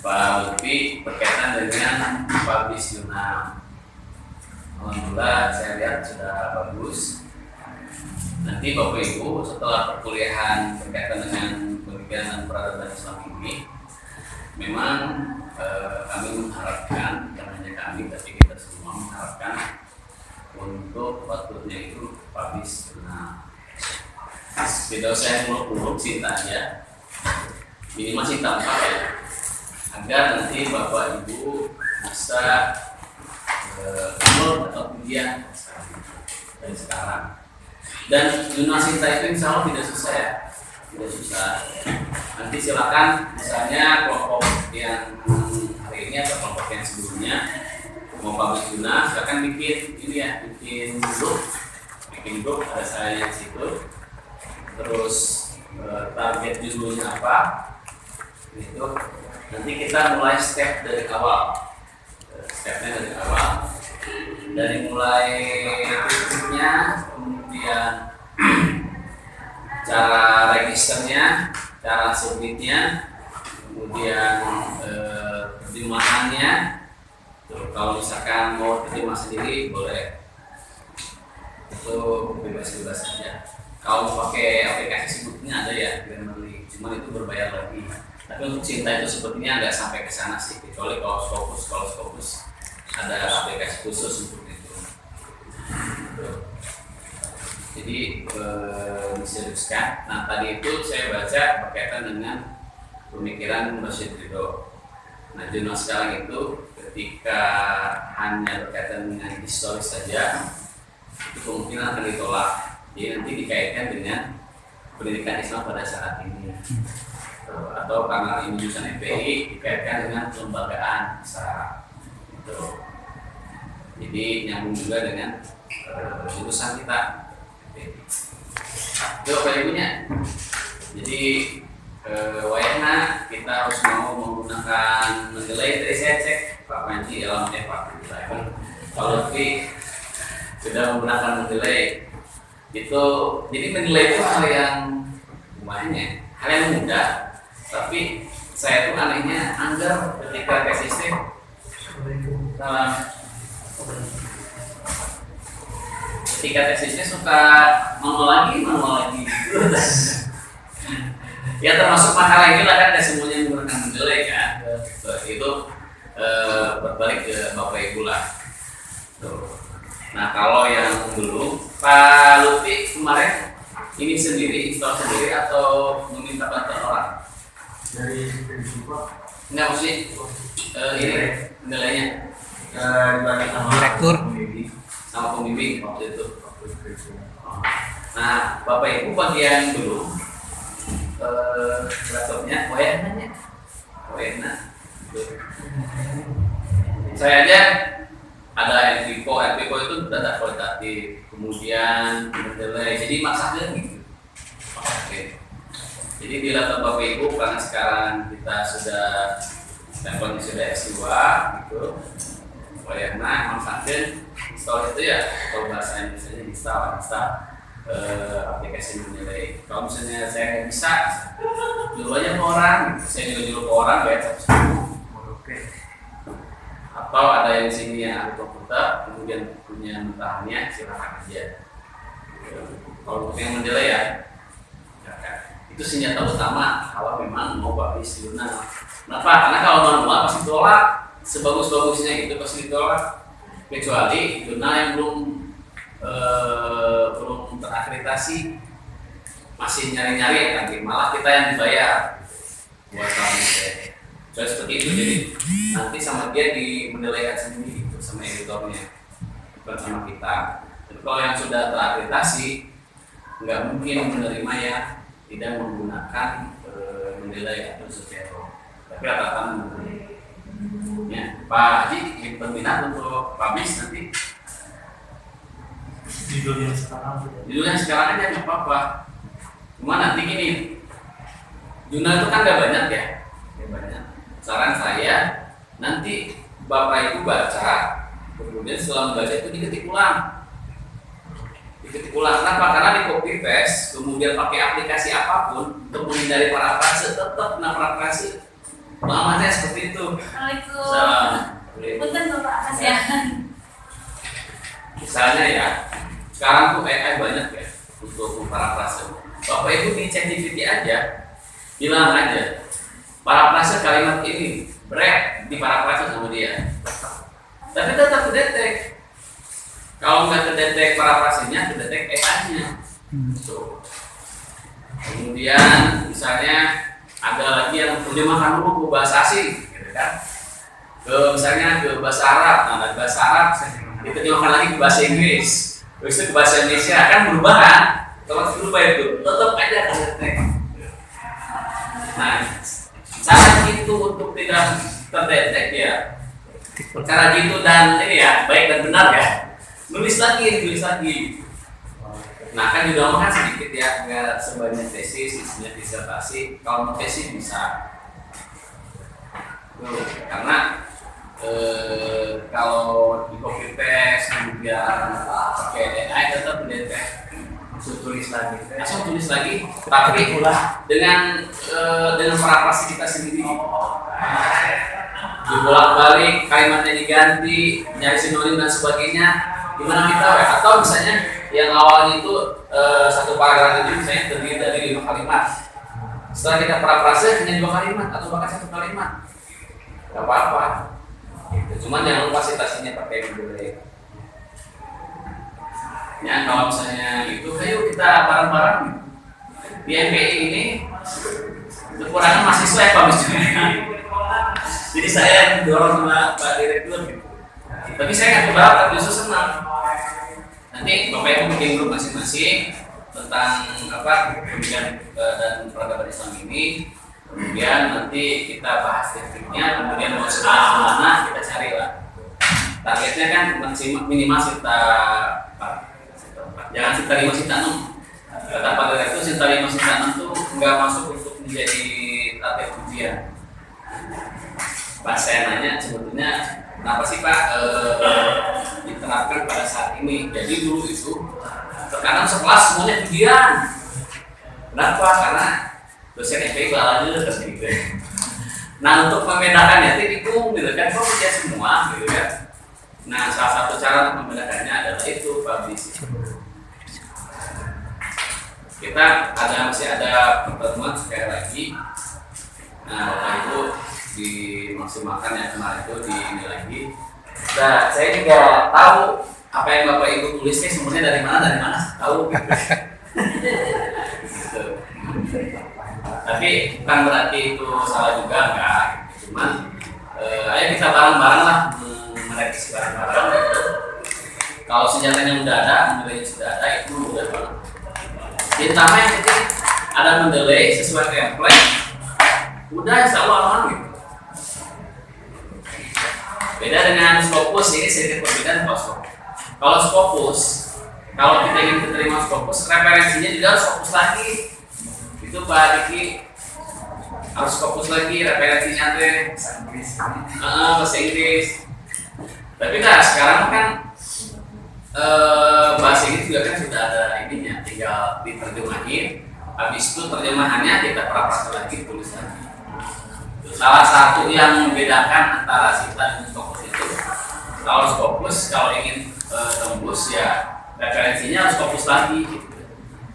Pak Lutfi berkaitan dengan publish jurnal. Alhamdulillah saya lihat sudah bagus. Nanti Bapak Ibu setelah perkuliahan berkaitan dengan pemikiran dan peradaban Islam ini, memang kami mengharapkan, bukan hanya kami tapi kita semua mengharapkan untuk outputnya itu publish jurnal. Tidak usah muluk-muluk cinta aja, ini masih tampak ya, agar nanti Bapak Ibu bisa umur atau kuliah dari sekarang. Dan jurnal cinta itu insya Allah tidak susah ya, tidak susah. Nanti silakan misalnya kelompok yang hari ini atau kelompok yang sebelumnya mau publish jurnal, silakan bikin ini ya, bikin grup ada saya di situ. Terus target judulnya apa? Itu nanti kita mulai step dari awal. Stepnya dari awal, dari mulai titiknya, kemudian cara registernya, cara submitnya, kemudian terjemahannya. Kalau misalkan mau terjemah sendiri boleh, itu bebas-bebas saja. Kalau pakai aplikasi sebutnya ada ya, Grammarly, cuman itu berbayar lagi. Tapi untuk cinta itu sepertinya nggak sampai ke sana sih, kecuali kalau Scopus ada aplikasi khusus untuk itu. Jadi diseriuskan. Nah tadi itu saya baca berkaitan dengan pemikiran Rashid Ridho. Nah jurnal sekarang itu ketika hanya berkaitan dengan historis saja, itu kemungkinan akan ditolak. Jadi nanti dikaitkan dengan pendidikan Islam pada saat ini, atau karena ini jurusan FPI dikaitkan dengan kelembagaan besar. Jadi nyambung juga dengan jurusan kita. Itu apa ibunya? Jadi wayahna kita harus mau menggunakan mendelay. Tadi saya cek Pak Panji dalam Pak kalau sudah menggunakan mendelay. Itu jadi menilai itu hal yang lumayan ya, hal yang mudah, tapi saya tuh anehnya anggar ketika tesisnya ketika tesisnya suka manual lagi ya, termasuk makalah ini lah kan, ada semuanya menggunakan menilai kan. Itu berbalik ke Bapak Ibu lah tuh. Nah kalau yang belum, Pak Lutfi kemarin ini sendiri, install sendiri atau meminta bantuan orang? Dari Pak? Enggak, maksudnya ini nilainya Dibagi sama direktur sama pembimbing waktu itu. Nah Bapak Ibu bagian belum laptopnya, Wayana. Saya aja ada Envico itu data kualitatif, kemudian mendelay, jadi maksudnya gitu. Oke. Jadi di laptop Bapak Ibu karena sekarang kita sudah levelnya sudah S2 gitu, wayahna maksudnya install itu ya, kalau bahasa Indonesia install aplikasi mendelay. Kalau misalnya saya nggak bisa, dulu aja ke orang, saya juga ke orang bayar 100.000. Atau ada yang sini yang ahli komputer, kemudian punya mentahannya, silakan aja. Kalau yang mendelay ya, itu senjata utama kalau memang mau publish jurnal. Kenapa? Karena kalau manual pasti ditolak, sebagus-bagusnya itu pasti ditolak. Kecuali jurnal yang belum terakreditasi, masih nyari-nyari ya kan, malah kita yang dibayar buat publish. Jadi seperti itu, jadi nanti sama dia menilaikan sendiri gitu, sama editornya, bukan sama kita. Jadi kalau yang sudah terakreditasi nggak mungkin menerima ya tidak menggunakan menilai atau zero, tapi rata-rata menggunakan. Ya, Pak Haji berminat untuk publish nanti judulnya sekarang aja nggak apa-apa. Cuma nanti gini, jurnal itu kan nggak banyak ya, banyak. Saran saya nanti Bapak Ibu baca, kemudian setelah membaca itu diketik ulang. Kenapa? Karena di copy paste, kemudian pakai aplikasi apapun untuk menghindari parafrase, tetap kena parafrase. Muhammadnya seperti itu. Assalamualaikum. Salam. Punten Bapak kasihan. Misalnya ya, sekarang tuh AI banyak ya untuk parafrase. Bapak Ibu di ChatGPT aja, bilang aja parafrase kalimat ini, berat di parafrase sama dia. Tapi tetap kedetek. Kalau nggak kedetek parafrasenya, kedetek AI-nya. Tuh. Kemudian misalnya ada lagi yang terjemahkan dulu ke bahasa asing, gitu kan? Misalnya ke bahasa Arab, nah dari bahasa Arab diterjemahkan lagi ke bahasa Inggris, terus itu ke bahasa Indonesia, kan berubah kan? Kalau berubah itu tetap aja kedetek. Nah, cara itu untuk tidak terdetek ya, cara gitu dan ini ya baik dan benar ya, tulis lagi. Nah kan di dalam kan sedikit ya, nggak sebanyak tesis, isinya disertasi. Kalau mau tesis bisa, karena kalau di copy paste kemudian pakai AI tetap mendetek. Langsung tulis lagi, tapi dengan parafrase kita sendiri. Dibolak-balik, kalimatnya diganti, nyari sinonim dan sebagainya. Gimana kita ya? Atau misalnya yang awalnya itu satu paragraf itu misalnya terdiri dari 5 kalimat. Setelah kita parafrase hanya 2 kalimat atau bahkan 1 kalimat, nggak apa-apa. Cuman jangan lupa citasinya pakai boleh. Ya kalau misalnya itu, ayo kita bareng-bareng di MPI ini kekurangan mahasiswa ya Pak Misjun. Jadi saya dorong sama Pak Direktur gitu. Tapi saya nggak keberatan, justru senang. Nanti Bapak Ibu bikin grup masing-masing tentang pendidikan dan peradaban Islam ini. Kemudian nanti kita bahas tekniknya, kemudian mau sekolah mana kita cari lah. Targetnya kan minimal kita jangan Sinta 5 Sinta 6. Kata Pak Direktur, Sinta 5 Sinta 6 tuh nggak masuk untuk menjadi target ujian. Pas saya nanya sebetulnya kenapa sih Pak diterapkan pada saat ini? Jadi dulu itu terkadang sekelas semuanya ujian. Kenapa? Karena dosen FPI balanya gitu. Nah untuk membedakannya itu gitu kan, kok ujian semua gitu kan. Nah salah satu cara untuk membedakannya adalah itu publish. Kita masih ada pertemuan sekali lagi. Nah Bapak Ibu dimaksimalkan yang kemarin itu ini lagi. Nah saya juga tahu apa yang Bapak Ibu tulisnya sebenarnya dari mana tahu. Gitu. Tapi bukan berarti itu salah juga enggak. Cuman ayo kita bareng-bareng lah merevisi bareng-bareng. Kalau senjatanya udah ada, nilainya sudah ada, itu udah banget. Ditambah yang penting ada mendelay sesuai template, udah insya Allah aman gitu. Beda dengan Scopus, ini sedikit perbedaan kalau Scopus, kalau kita ingin keterima Scopus, referensinya juga harus Scopus lagi. Itu Pak Diki harus Scopus lagi, referensinya teh bahasa Inggris. Tapi kan sekarang kan bahasa Inggris juga kan sudah ada ininya, tinggal diterjemahin. Habis itu terjemahannya kita parafrase lagi, tulis lagi. Salah satu yang membedakan antara Sinta dan Scopus itu, kalau Scopus kalau ingin tembus ya referensinya harus Scopus lagi gitu.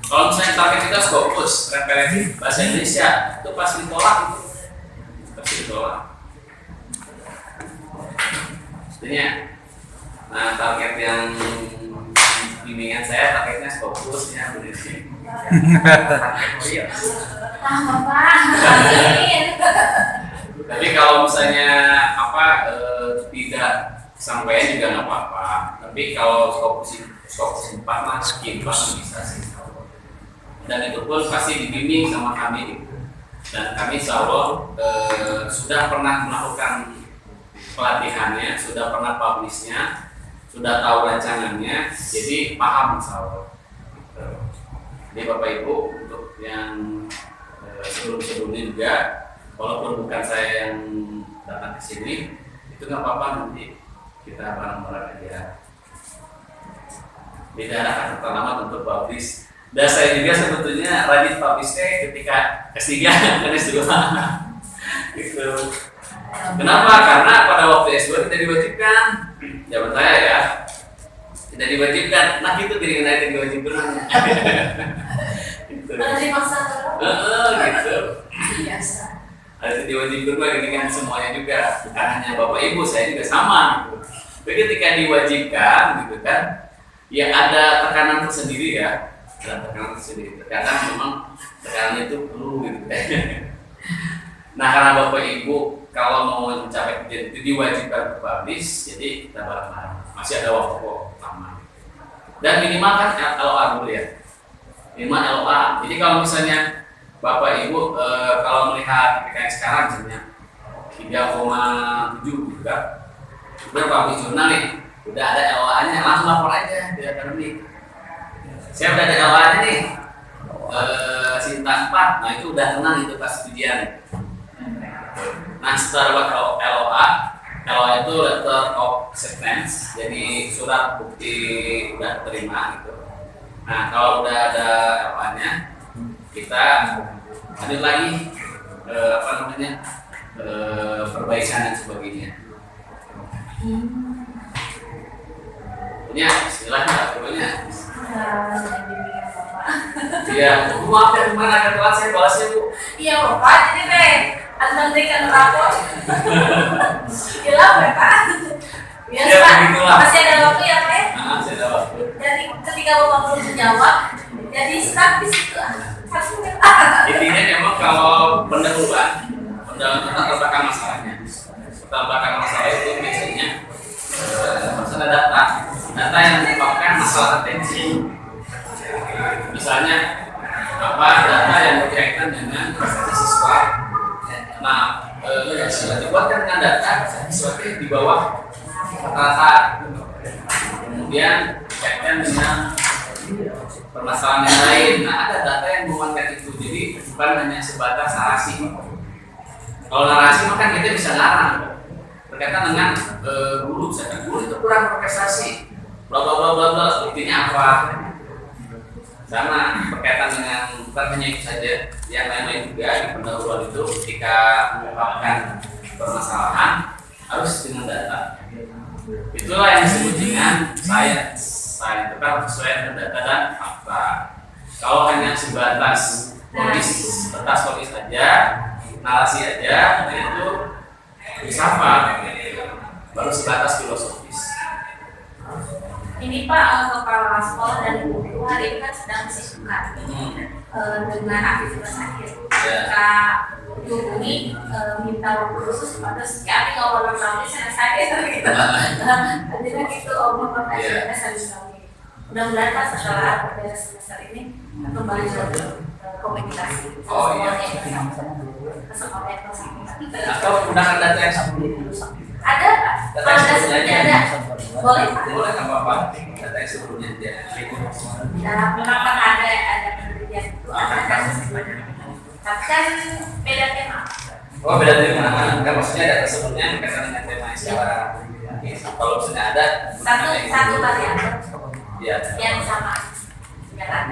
Kalau misalnya target kita Scopus, referensi bahasa Indonesia itu pasti ditolak itu. Pasti ditolak. Sebenarnya nah target yang bimbingan saya targetnya Scopus ya Indonesia. Bapak. Tapi kalau misalnya tidak sampainya juga nggak apa-apa. Tapi kalau Scopus 4 mah sekian bisa sih. Dan itu pun pasti dibimbing sama kami. Dan kami insya Allah sudah pernah melakukan pelatihannya, sudah pernah publishnya, sudah tahu rancangannya, jadi paham insya Allah. Jadi Bapak Ibu untuk yang sebelum-sebelumnya juga, walaupun bukan saya yang datang ke sini, itu nggak apa-apa, nanti kita bareng-bareng aja. Tidak ada kata terlambat untuk publish. Dan saya juga sebetulnya rajin publishnya ketika S3 dan S2. Gitu. Kenapa? Karena pada waktu S2 tidak diwajibkan. Zaman saya ya, tidak diwajibkan. Nah itu jadi kena tidak diwajibkan. Gitu. Kalau dipaksa Gitu. biasa. Ada diwajibkan mah ini kan semuanya juga. Bukan hanya bapak ibu, saya juga sama. Gitu. Tapi ketika diwajibkan, gitu kan, ya ada tekanan tersendiri ya. Ada tekanan tersendiri. Terkadang memang tekanan itu perlu gitu kan. Nah karena bapak ibu kalau mau mencapai tujuan itu diwajibkan publish, jadi kita bareng-bareng. Masih ada waktu kok lama. Dan minimal kan LOA dulu ya. Minimal LOA. Jadi kalau misalnya bapak ibu kalau melihat PPKN sekarang misalnya 3,7 juga, udah publish jurnal nih, udah ada LOA-nya, langsung lapor aja di akademik. Saya udah ada LOA-nya nih. Sinta 4, nah itu udah tenang itu pas ujian. Nah setelah buat LOA itu letter of acceptance, jadi surat bukti udah terima gitu. Nah kalau udah ada LOA-nya, kita lanjut lagi perbaikan dan sebagainya. Punya istilahnya pokoknya. Iya, maaf ya kemana agak telat saya balasnya bu. Iya bapak, jadi deh memberikan rapor. Gila bapak. Ya, Biasa pak, begitulah. masih ada waktu ya teh. Masih ada waktu. Jadi ketika bapak belum menjawab, jadi stuck di situ. Intinya memang kalau pendahuluan latar belakang masalahnya. Latar belakang masalah itu biasanya masalah data yang menyebabkan masalah atensi. Misalnya data yang berkaitan dengan prestasi siswa. Nah, dibuatkan dengan data siswa itu di bawah rata-rata. Kemudian berkaitan dengan permasalahan yang lain. Nah, ada data yang menguatkan itu. Jadi bukan hanya sebatas narasi. Kalau narasi maka kita bisa ngarang berkaitan dengan guru, misalkan guru itu kurang berprestasi, bla bla bla bla bla. Buktinya apa? Sama berkaitan dengan bukan hanya itu saja, yang lain-lain juga di pendahuluan itu ketika mengungkapkan permasalahan harus dengan data. Itulah yang disebut dengan science itu kan sesuai dengan data dan fakta. Kalau hanya sebatas polis aja, narasi aja, itu filsafat, baru sebatas filosofis. Ini Pak, kepala sekolah dan guru hari ini kan sedang disibukkan dengan aktivitas akhir. Ketika dihubungi minta waktu khusus pada sekali kalau nanti selesai gitu. Jadi gitu Bapak aja sekali. Mudah-mudahan Pak setelah beres semester ini kembali lagi komunikasi. Oh iya. Ke sekolah yang Atau menggunakan data yang sama. ada Pak. Kalau ada sebelumnya ada. Boleh Pak. Boleh nggak apa-apa. Data yang sebelumnya dia. Nah, memang kan ada penelitian itu ada kasus gimana. Tapi kan beda tema. Oh beda tema. Enggak maksudnya data sebelumnya berkaitan dengan tema yang sekarang. Kalau misalnya ada Satu variabel ya. yang sama. Ya kan?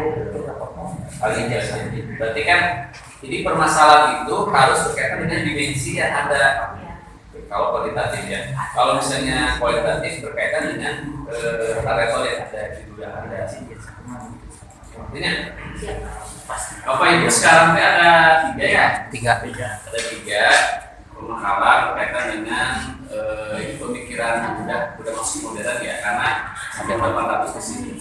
Paling biasa. Berarti kan jadi permasalahan itu harus berkaitan dengan dimensi yang ada. Kalau kualitatif ya. Kalau misalnya kualitatif berkaitan dengan variabel yang ada juga ada. Artinya apa itu sekarang ada 3 ya? 3. Ada 3 pemakalan berkaitan dengan pemikiran udah masuk modern ya karena ada 800 di sini.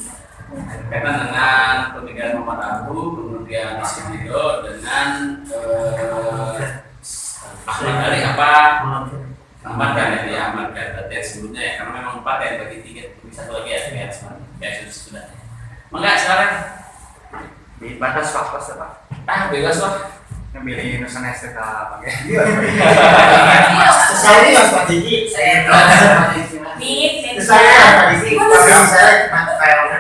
Berkaitan dengan pemikiran Muhammad Abu, kemudian Ismail dengan Ahmad Ali apa? Ahmad kan ya, Ahmad kan berarti yang sebelumnya ya karena memang 4 yang bagi 3 bisa satu lagi ya sudah. Enggak sekarang Batas fakultas ya Pak. bebas lah. Ngambil jurusan STK pakai. Saya ini Mas Pak Diki. Nih, Saya Pak Diki. Program saya file.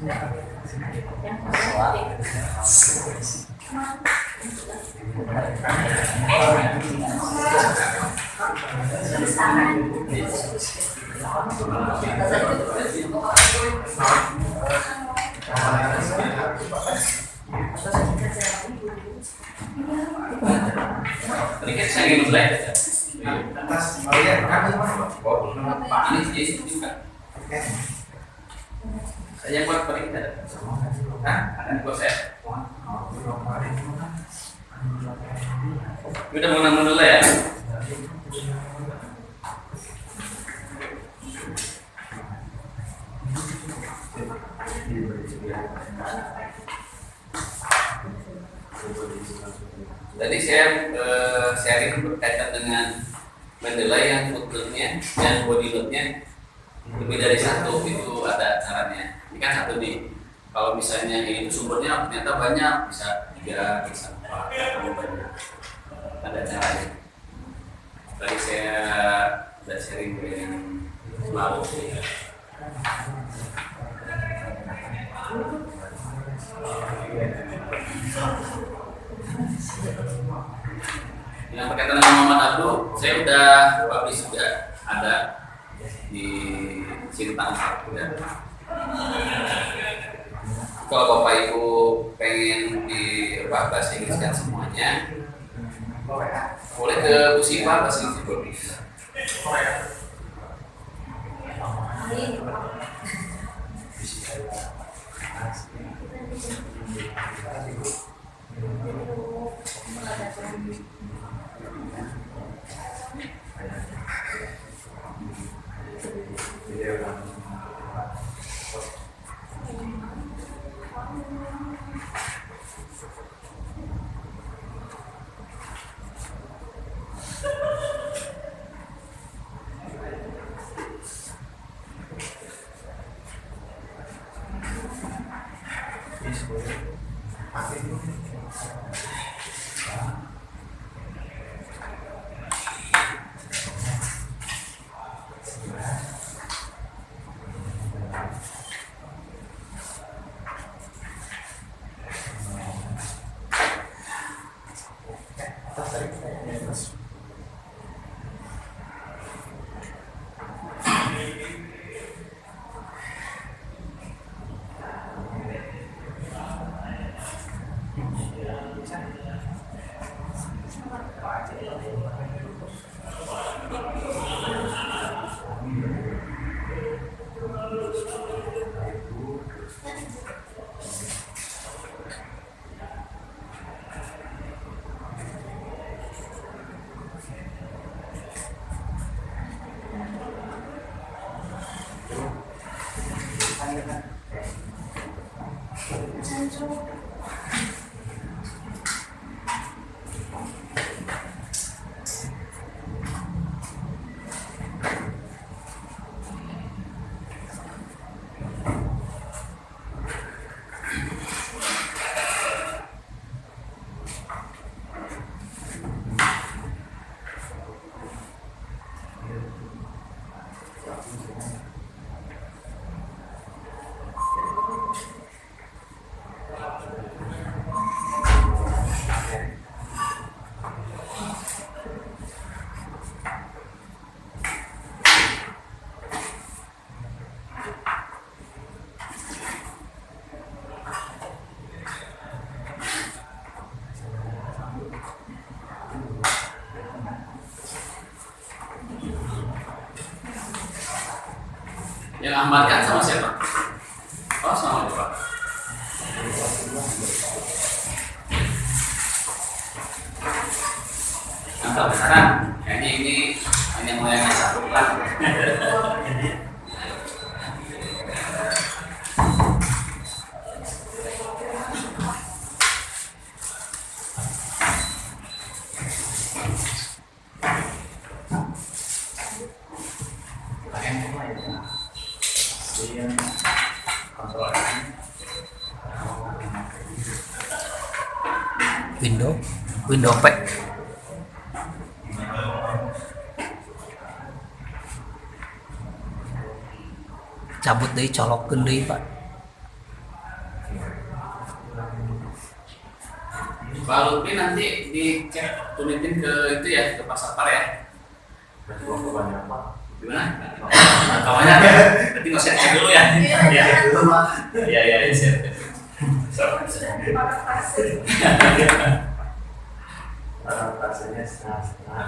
Tadi kan saya ingin mulai. Atas, oh iya, kami Ini sih juga. Saya buat paling tidak. Hah? Ada buat saya. Udah mau nambah dulu ya. Tadi saya sharing berkaitan dengan mendelai yang footnote-nya dan body note-nya lebih dari satu, itu ada caranya. Ini kan satu nih. Kalau misalnya ini sumbernya ternyata banyak, bisa 3, bisa 4, banyak. Ada caranya. Tadi saya sudah sharing dengan lalu. Yang berkaitan dengan Muhammad Abdul, saya udah publish juga ada di Sintang ya. Kalau Bapak Ibu pengen di bahasa Inggriskan semuanya, boleh ke Musipa bahasa Inggris publish. Yang amankan sama siapa? Oh, sama Bapak. Mantap besaran. Kayaknya ini yang mulai satu lah. Windows P cabut deui colokeun deui Pak. Pak Lutfi nanti tunitin ke itu ya, ke pasar par ya. Berarti banyak apa? Gimana? Kawannya berarti nggak usah cek dulu ya. Iya. Dulu Pak. Iya siap. Sudah dipakai. Rasanya setengah-setengah.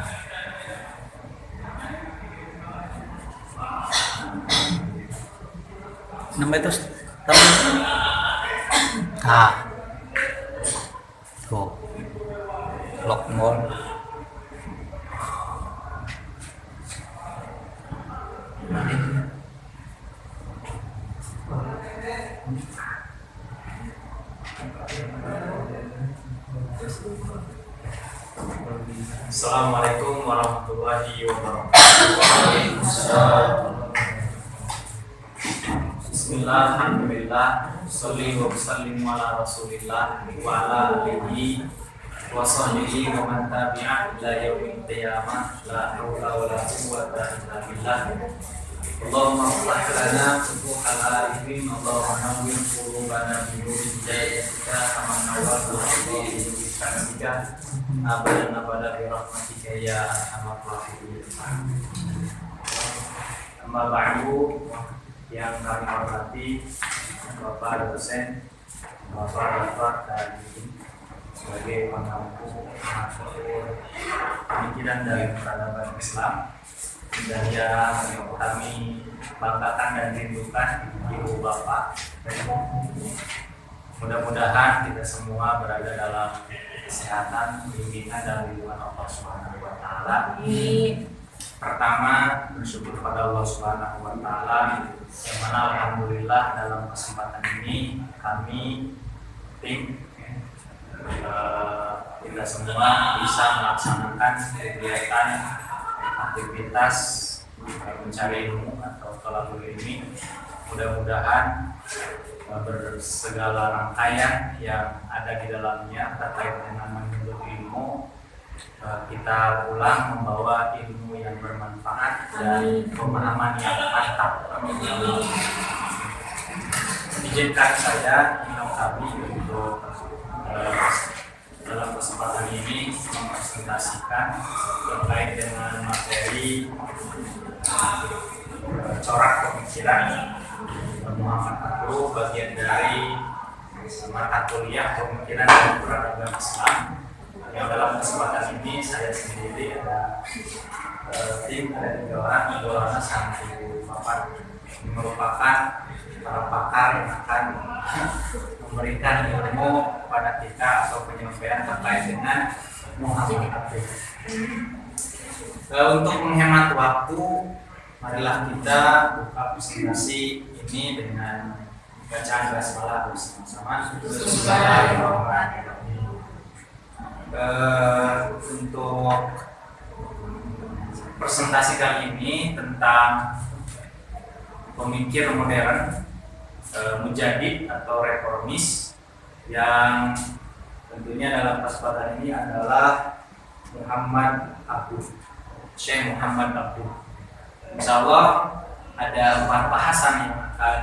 Namanya itu tahu. Ah. Tuh. Lock mall. Assalamualaikum warahmatullahi wabarakatuh. Bismillah, alhamdulillah, sholli wa sallim ala rasulillah wa ala alihi wa sahbihi wa man tabi'ah ila yaumil qiyamah. La haula wa la quwwata illa billah. Allahumma ighfir lana futuhal ilmi, Allahumma nawwir qulubana bi nuri hidayatika kama nawwarta qalbi bi karamika abadan abada bi rahmatika ya arhamar rahimin. Amma ba'du, yang kami hormati Bapak dosen, Bapak dan sebagai pengampu pemikiran dari peradaban Islam dan yang kami banggakan dan rindukan Ibu Bapak. Mudah-mudahan kita semua berada dalam kesehatan, bimbingan dan lindungan Allah Subhanahu wa taala. Pertama, bersyukur pada Allah Subhanahu wa taala yang mana alhamdulillah dalam kesempatan ini kami tim kita semua bisa melaksanakan kegiatan aktivitas mencari ilmu atau thalabul ilmi. Mudah-mudahan bersegala rangkaian yang ada di dalamnya terkait dengan menuntut ilmu, kita pulang membawa ilmu yang bermanfaat dan pemahaman yang mantap. Izinkan saya Imam kami untuk dalam kesempatan ini mempresentasikan terkait dengan materi corak pemikiran Muhammad Abdul, bagian dari mata kuliah pemikiran dan peradaban Islam. Yang dalam kesempatan ini saya sendiri ada tim, ada 3 orang, 2 orang sama Ibu Bapak, yang merupakan para pakar yang akan memberikan ilmu kepada kita atau penyampaian terkait dengan Muhammad Abdul. Untuk menghemat waktu, marilah kita buka presentasi ini dengan bacaan basmalah bersama-sama. Bismillahirrahmanirrahim. Untuk presentasi kali ini tentang pemikir modern, mujadid atau reformis, yang tentunya dalam kesempatan ini adalah Muhammad Abdul, Syekh Muhammad Abdul. Insya Allah ada 4 bahasan yang akan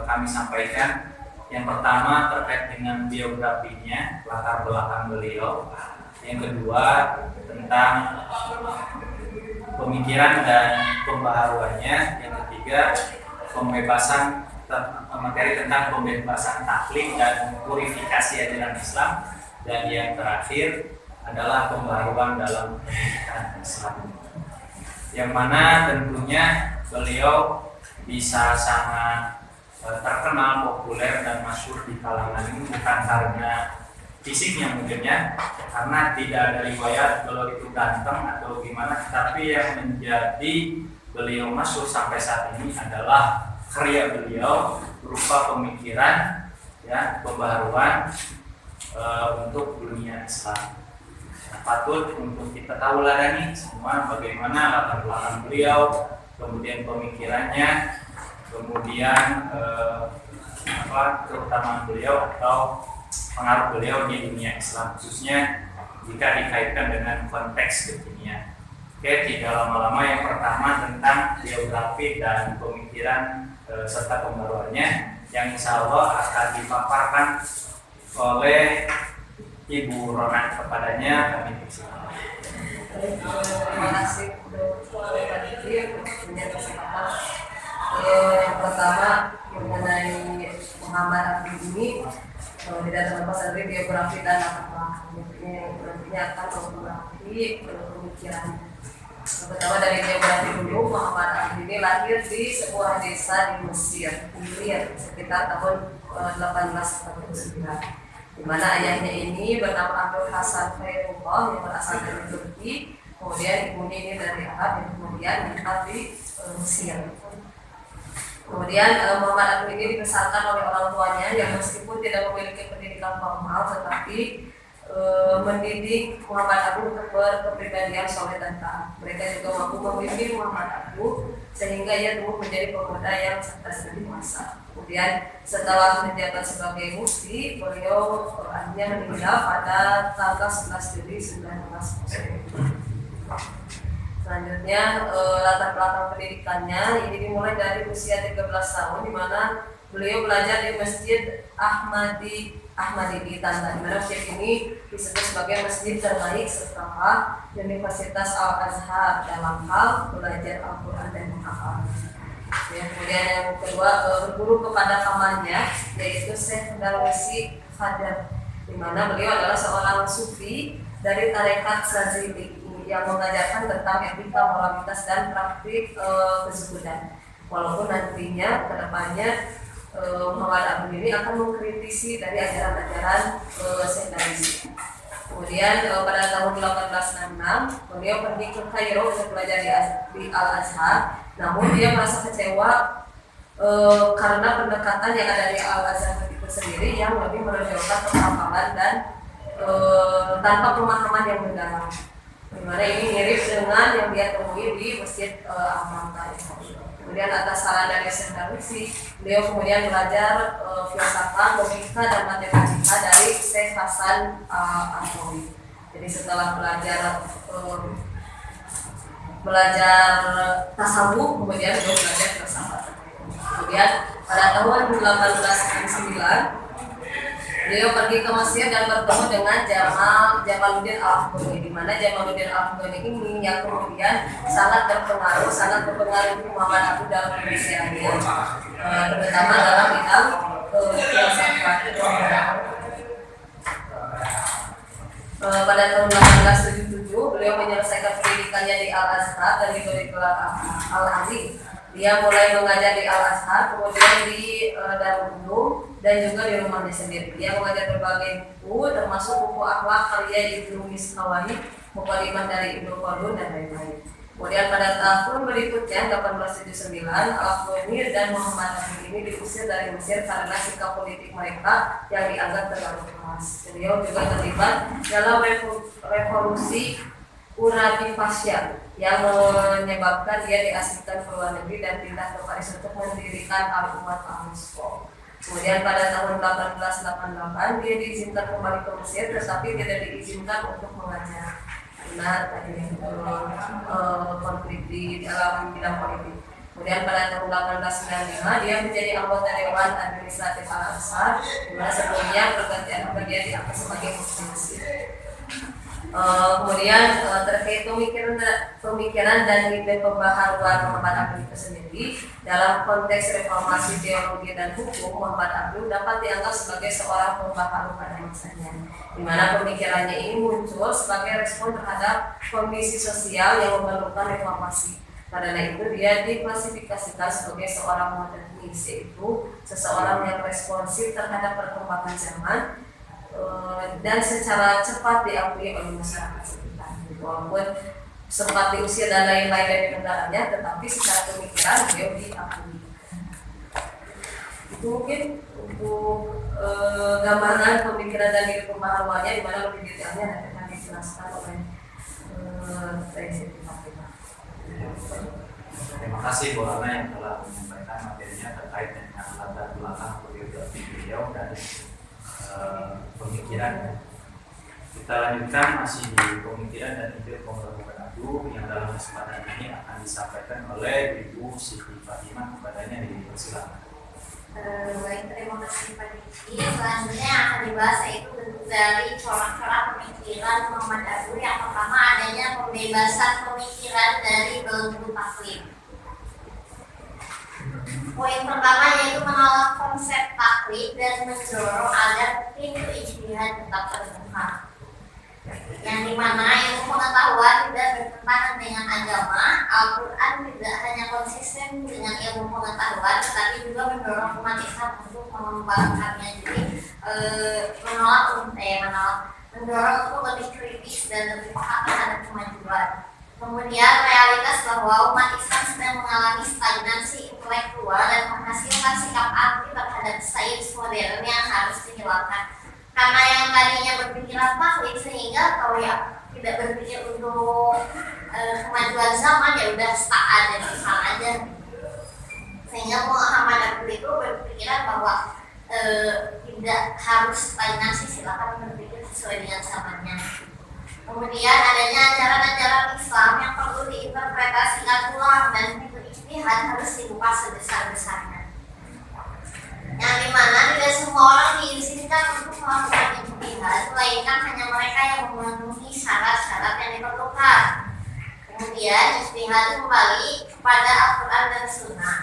kami sampaikan. Yang pertama terkait dengan biografinya, latar belakang beliau. Yang kedua tentang pemikiran dan pembaharuannya. Yang ketiga materi tentang pembebasan taklid dan purifikasi ajaran Islam. Dan yang terakhir adalah pembaharuan dalam pendidikan Islam, yang mana tentunya beliau bisa sangat terkenal, populer dan masyhur di kalangan ini bukan karena fisiknya mungkin ya, karena tidak ada riwayat kalau itu ganteng atau gimana, tapi yang menjadi beliau masyhur sampai saat ini adalah karya beliau berupa pemikiran ya, pembaharuan untuk dunia Islam. Nah, patut untuk kita tahu ladani semua bagaimana latar belakang beliau, kemudian pemikirannya, kemudian keutamaan beliau atau pengaruh beliau di dunia Islam, khususnya jika dikaitkan dengan konteks kekinian. Oke, tidak lama-lama, yang pertama tentang biografi dan pemikiran serta pembaruannya, yang insya Allah akan dipaparkan oleh Ibu Rona, kepadanya kami persilakan. Terima kasih untuk punya kesempatan. Yang pertama mengenai Muhammad Abdi ini tidak terlepas dari biografi dan latar belakangnya. Ini nantinya akan mempengaruhi pemikirannya. Pertama dari biografi dulu, Muhammad Abdi ini lahir di sebuah desa di Mesir, sekitar tahun 1849. Di mana ayahnya ini bernama Abdul Hasan Khairullah yang berasal dari Turki, kemudian ibunya ini dari Arab yang kemudian menetap di Mesir. Kemudian Muhammad Abdi ini dibesarkan oleh orang tuanya yang meskipun tidak memiliki pendidikan formal, tetapi mendidik Muhammad Abdi untuk berkepribadian soleh dan taat. Mereka juga mampu membimbing Muhammad Abdi sehingga ia tumbuh menjadi pemuda yang cerdas dan dewasa. Kemudian setelah menjabat sebagai mufti, beliau akhirnya meninggal pada tanggal 11 Juli 1940. Selanjutnya latar belakang pendidikannya ini dimulai dari usia 13 tahun, di mana beliau belajar di Masjid Ahmadi di Tantan. Di mana masjid ini disebut sebagai masjid terbaik setelah Universitas Al-Azhar dalam hal belajar Al-Quran dan menghafal. Ya, kemudian yang kedua berguru kepada pamannya yaitu Syekh Darwisi Khadar, di mana beliau adalah seorang sufi dari tarekat Sazili yang mengajarkan tentang etika, moralitas dan praktik kezuhudan. Walaupun nantinya kedepannya Muhammad Abdi ini akan mengkritisi dari ajaran-ajaran Syekh Darwisi. Kemudian pada tahun 1866 beliau pergi ke Kairo untuk belajar di Al-Azhar. Namun dia merasa kecewa karena pendekatan yang ada di Al-Azhar itu sendiri yang lebih menonjolkan penghafalan dan tanpa pemahaman yang mendalam. Dimana ini mirip dengan yang dia temui di Masjid Al-Manta. Kemudian atas saran dari Syekh Darwisi, beliau kemudian belajar filsafat, logika dan matematika dari Syekh Hasan Al-Asawi. Jadi setelah belajar tasawuf, kemudian beliau belajar filsafat. Kemudian pada tahun 1899 beliau pergi ke Mesir dan bertemu dengan Jamaluddin Al-Afghani, di mana Jamaluddin Al-Afghani ini yang kemudian sangat berpengaruh Muhammad Abdi dalam pemikirannya, terutama dalam bidang filsafat. Pada tahun 1877 beliau menyelesaikan pendidikannya di Al-Azhar dan diberi gelar Al-Ali. Dia mulai mengajar di Al-Azhar, kemudian di Darul Ulum dan juga di rumahnya sendiri. Dia mengajar berbagai buku, termasuk buku akhlak karya Ibnu Miskawai, Mukadimah dari Ibnu Khaldun dan lain-lain. Kemudian pada tahun berikutnya 1879 Al-Afghani dan Muhammad Abdi ini diusir dari Mesir karena sikap politik mereka yang dianggap terlalu keras. Beliau juga terlibat dalam revolusi Urabi Fasya yang menyebabkan dia diasingkan ke luar negeri dan pindah ke Paris untuk mendirikan Al-Ummah Al-Muslim. Kemudian pada tahun 1888 dia diizinkan kembali ke Mesir, tetapi tidak diizinkan untuk mengajar karena tadi konflik di dalam bidang politik. Kemudian pada tahun 1895 dia menjadi anggota Dewan Administratif Al-Azhar, di mana sebelumnya pergantian dia diangkat sebagai mufti Mesir. Kemudian terkait pemikiran dan ide pembaharuan Muhammad Abdi itu sendiri dalam konteks reformasi teologi dan hukum, Muhammad Abdi dapat dianggap sebagai seorang pembaharu pada masanya, di mana pemikirannya ini muncul sebagai respon terhadap kondisi sosial yang memerlukan reformasi. Karena itu dia diklasifikasikan sebagai seorang modernis, yaitu seseorang yang responsif terhadap perkembangan zaman dan secara cepat diakui oleh masyarakat sekitar. Walaupun sempat diusir dan lain-lain dari negaranya, tetapi secara pemikiran beliau diakui. Itu mungkin untuk gambaran pemikiran dan ide pembaharuannya, di mana lebih detailnya akan dijelaskan oleh Siti Fatimah. Terima kasih Bu Ana yang telah menyampaikan materinya terkait dengan latar belakang biografi beliau dan pemikiran. Kita lanjutkan masih di pemikiran dan ide pembaharuan Abdu yang dalam kesempatan ini akan disampaikan oleh Ibu Siti Fatimah. Kepadanya dipersilakan. Baik, terima kasih Pak Diki. Selanjutnya akan dibahas yaitu bentuk dari corak-corak pemikiran Muhammad Abduh. Yang pertama adanya pembebasan pemikiran dari belenggu taklid. Poin pertama yaitu menolak konsep taklid dan mendorong agar pintu ijtihad tetap terbuka. Yang dimana ilmu pengetahuan tidak bertentangan dengan agama. Al-Quran tidak hanya konsisten dengan ilmu pengetahuan, tetapi juga mendorong umat Islam untuk mengembangkannya. Jadi mendorong untuk lebih kritis dan lebih paham terhadap kemajuan. Kemudian realitas bahwa umat Islam sedang mengalami stagnasi intelektual dan menghasilkan sikap anti terhadap sains modern yang harus dihilangkan. Karena yang tadinya berpikiran taklid sehingga kalau ya tidak berpikir untuk kemajuan zaman, ya udah stuck aja di sana aja. Sehingga Muhammad Abduh itu berpikiran bahwa tidak harus stagnasi, silakan berpikir sesuai dengan zamannya. Kemudian adanya ajaran-ajaran Islam yang perlu diinterpretasikan ulang dan pintu ijtihad harus dibuka sebesar-besarnya. Yang dimana tidak semua orang diizinkan untuk melakukan ijtihad, melainkan hanya mereka yang memenuhi syarat-syarat yang diperlukan. Kemudian ijtihad kembali kepada Al-Quran dan Sunnah.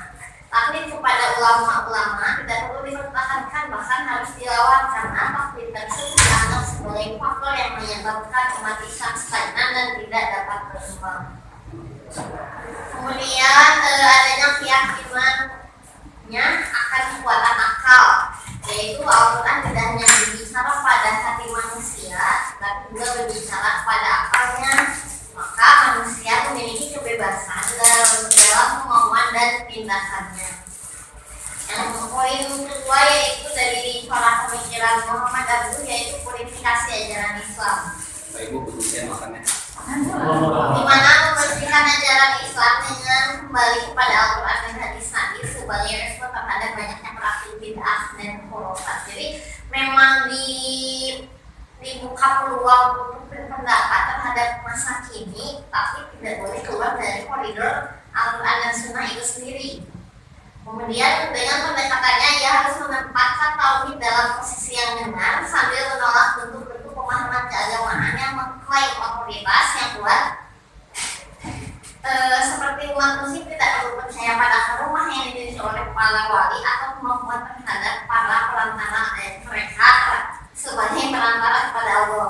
Taklid kepada ulama-ulama tidak perlu dipertahankan, bahkan harus dilawan karena taklid tersebut dianggap sebagai faktor yang menyebabkan umat Islam stagnan dan tidak dapat berkembang. Kemudian adanya keyakinannya akan kekuatan akal, yaitu Al-Quran tidak hanya berbicara pada hati manusia, tapi juga berbicara kepada akalnya. Maka manusia memiliki kebebasan dalam kemauan dan tindakannya. Yang poin kedua yaitu dari para pemikiran Muhammad Abduh, yaitu purifikasi ajaran Islam. Bapak Ibu berusia makannya. Di mana membersihkan ajaran Islam dengan kembali kepada Al-Quran dan hadis Nabi sebagai respon terhadap banyaknya praktik bid'ah dan khurafat. Jadi memang dibuka peluang untuk berpendapat terhadap masa kini, tapi tidak boleh keluar dari koridor Al-Quran dan Sunnah itu sendiri. Kemudian dengan pendekatannya ia harus menempatkan tauhid dalam posisi yang benar sambil menolak bentuk-bentuk pemahaman keagamaan yang mengklaim otoritas yang kuat. Seperti umat muslim tidak perlu percaya pada rumah yang didirikan oleh para wali atau kemampuan terhadap para perantara mereka sebagai perantara kepada Allah.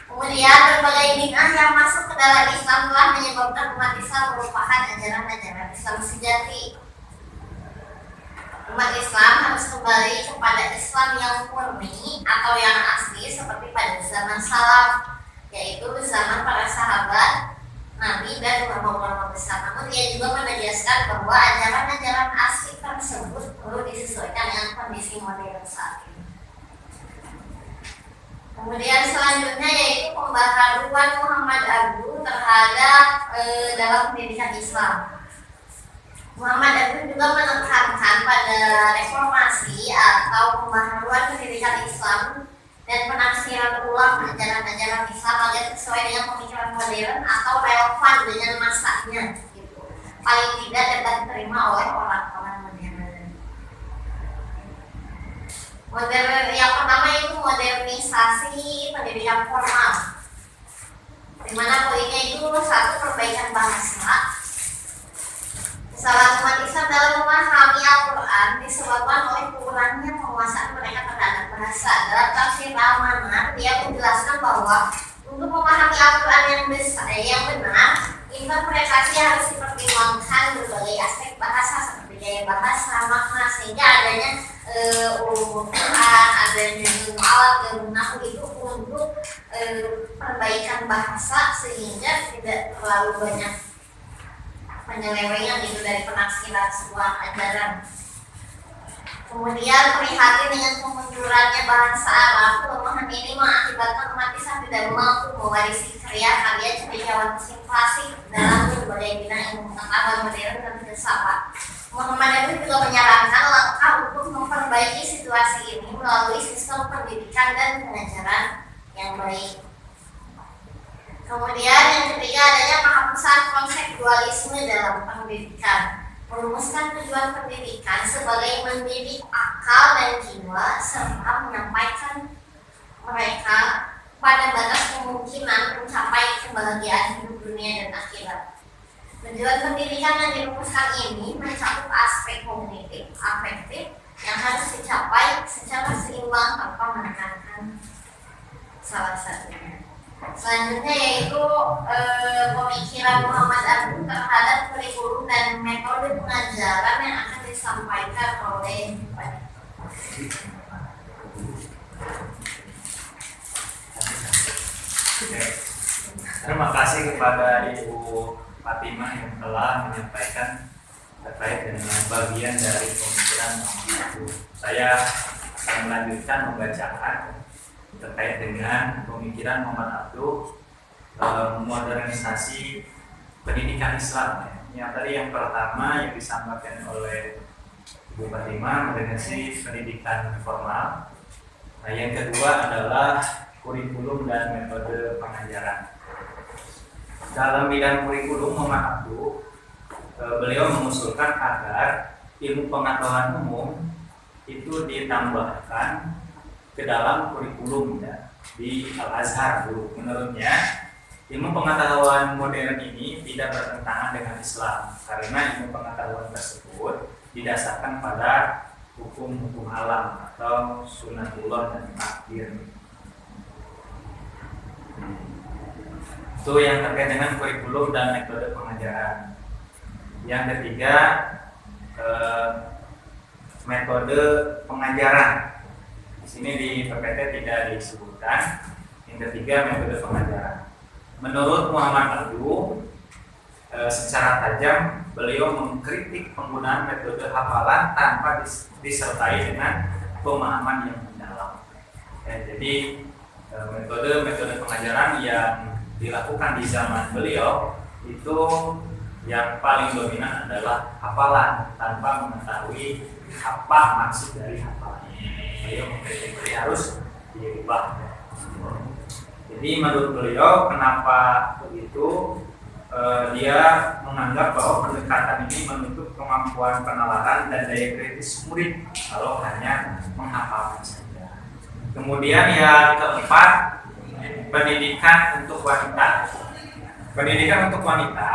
Kemudian berbagai bid'ah yang masuk ke dalam Islam telah menyebabkan umat Islam merupakan ajaran-ajaran Islam sejati. Umat Islam harus kembali kepada Islam yang murni atau yang asli seperti pada zaman salaf, yaitu zaman para sahabat, Nabi dan ulama-ulama besar. Namun ia juga menegaskan bahwa ajaran-ajaran asli tersebut perlu disesuaikan dengan kondisi modern saat ini. Kemudian selanjutnya yaitu pembaharuan Muhammad Abduh terhadap dalam pendidikan Islam. Muhammad Abduh juga menekankan pada reformasi atau pembaharuan pendidikan Islam dan penafsiran ulang ajaran-ajaran Islam agar sesuai dengan pemikiran modern atau relevan dengan masanya, gitu. Paling tidak dapat diterima oleh orang-orang modern. Yang pertama itu modernisasi pendidikan formal, di mana poinnya itu satu, perbaikan bahasa. Kesalahan umat Islam dalam memahami Al-Quran disebabkan oleh kurangnya penguasaan mereka terhadap bahasa. Dalam tafsir Al-Manar, dia menjelaskan bahwa untuk memahami Al-Quran yang benar, interpretasi harus dipertimbangkan berbagai aspek bahasa seperti gaya bahasa, makna, sehingga adanya ulumul Quran, adanya ilmu alat, ilmu nahwu itu untuk perbaikan bahasa sehingga tidak terlalu banyak penyelewengan itu dari penafsiran sebuah ajaran. Kemudian prihatin dengan kemunculannya bahasa Arab, kelemahan ini mengakibatkan umat Islam tidak mampu mewarisi karya-karya cendekiawan muslim klasik dalam berbagai bidang ilmu pengetahuan modern dan filsafat. Muhammad Abduh juga menyarankan langkah untuk memperbaiki situasi ini melalui sistem pendidikan dan pengajaran yang baik. Kemudian yang ketiga adanya penghapusan konsep dualisme dalam pendidikan, merumuskan tujuan pendidikan sebagai mendidik akal dan jiwa serta menyampaikan mereka pada batas kemungkinan mencapai kebahagiaan hidup dunia dan akhirat. Tujuan pendidikan yang dirumuskan ini mencakup aspek kognitif, afektif yang harus dicapai secara seimbang tanpa menekankan salah satunya. Selanjutnya yaitu pemikiran Muhammad Abu terhadap kurikulum dan metode pengajaran yang akan disampaikan oleh Terima kasih kepada Ibu Fatimah yang telah menyampaikan terkait dengan bagian dari pemikiran Muhammad Abu. Saya akan melanjutkan membacakan terkait dengan pemikiran Muhammad Abu modernisasi pendidikan Islam. Yang tadi yang pertama yang disampaikan oleh Ibu Fatimah modernisasi pendidikan formal. Nah, yang kedua adalah kurikulum dan metode pengajaran. Dalam bidang kurikulum Muhammad Abduh, beliau mengusulkan agar ilmu pengetahuan umum itu ditambahkan ke dalam kurikulum ya, di Al-Azhar dulu. Menurutnya, ilmu pengetahuan modern ini tidak bertentangan dengan Islam karena ilmu pengetahuan tersebut didasarkan pada hukum-hukum alam atau sunatullah dan takdir. Itu yang terkait dengan kurikulum dan metode pengajaran. Yang ketiga, metode pengajaran. Di sini di PPT tidak disebutkan. Yang ketiga, metode pengajaran. Menurut Muhammad Abduh, secara tajam beliau mengkritik penggunaan metode hafalan tanpa disertai dengan pemahaman yang mendalam. Jadi metode pengajaran yang dilakukan di zaman beliau itu yang paling dominan adalah hafalan tanpa mengetahui apa maksud dari hafalan. Beliau mengkritik harus diubah. Jadi menurut beliau kenapa begitu? Dia menganggap bahwa pendekatan ini menutup kemampuan penalaran dan daya kritis murid kalau hanya menghafalkan saja. Kemudian yang keempat, pendidikan untuk wanita. Pendidikan untuk wanita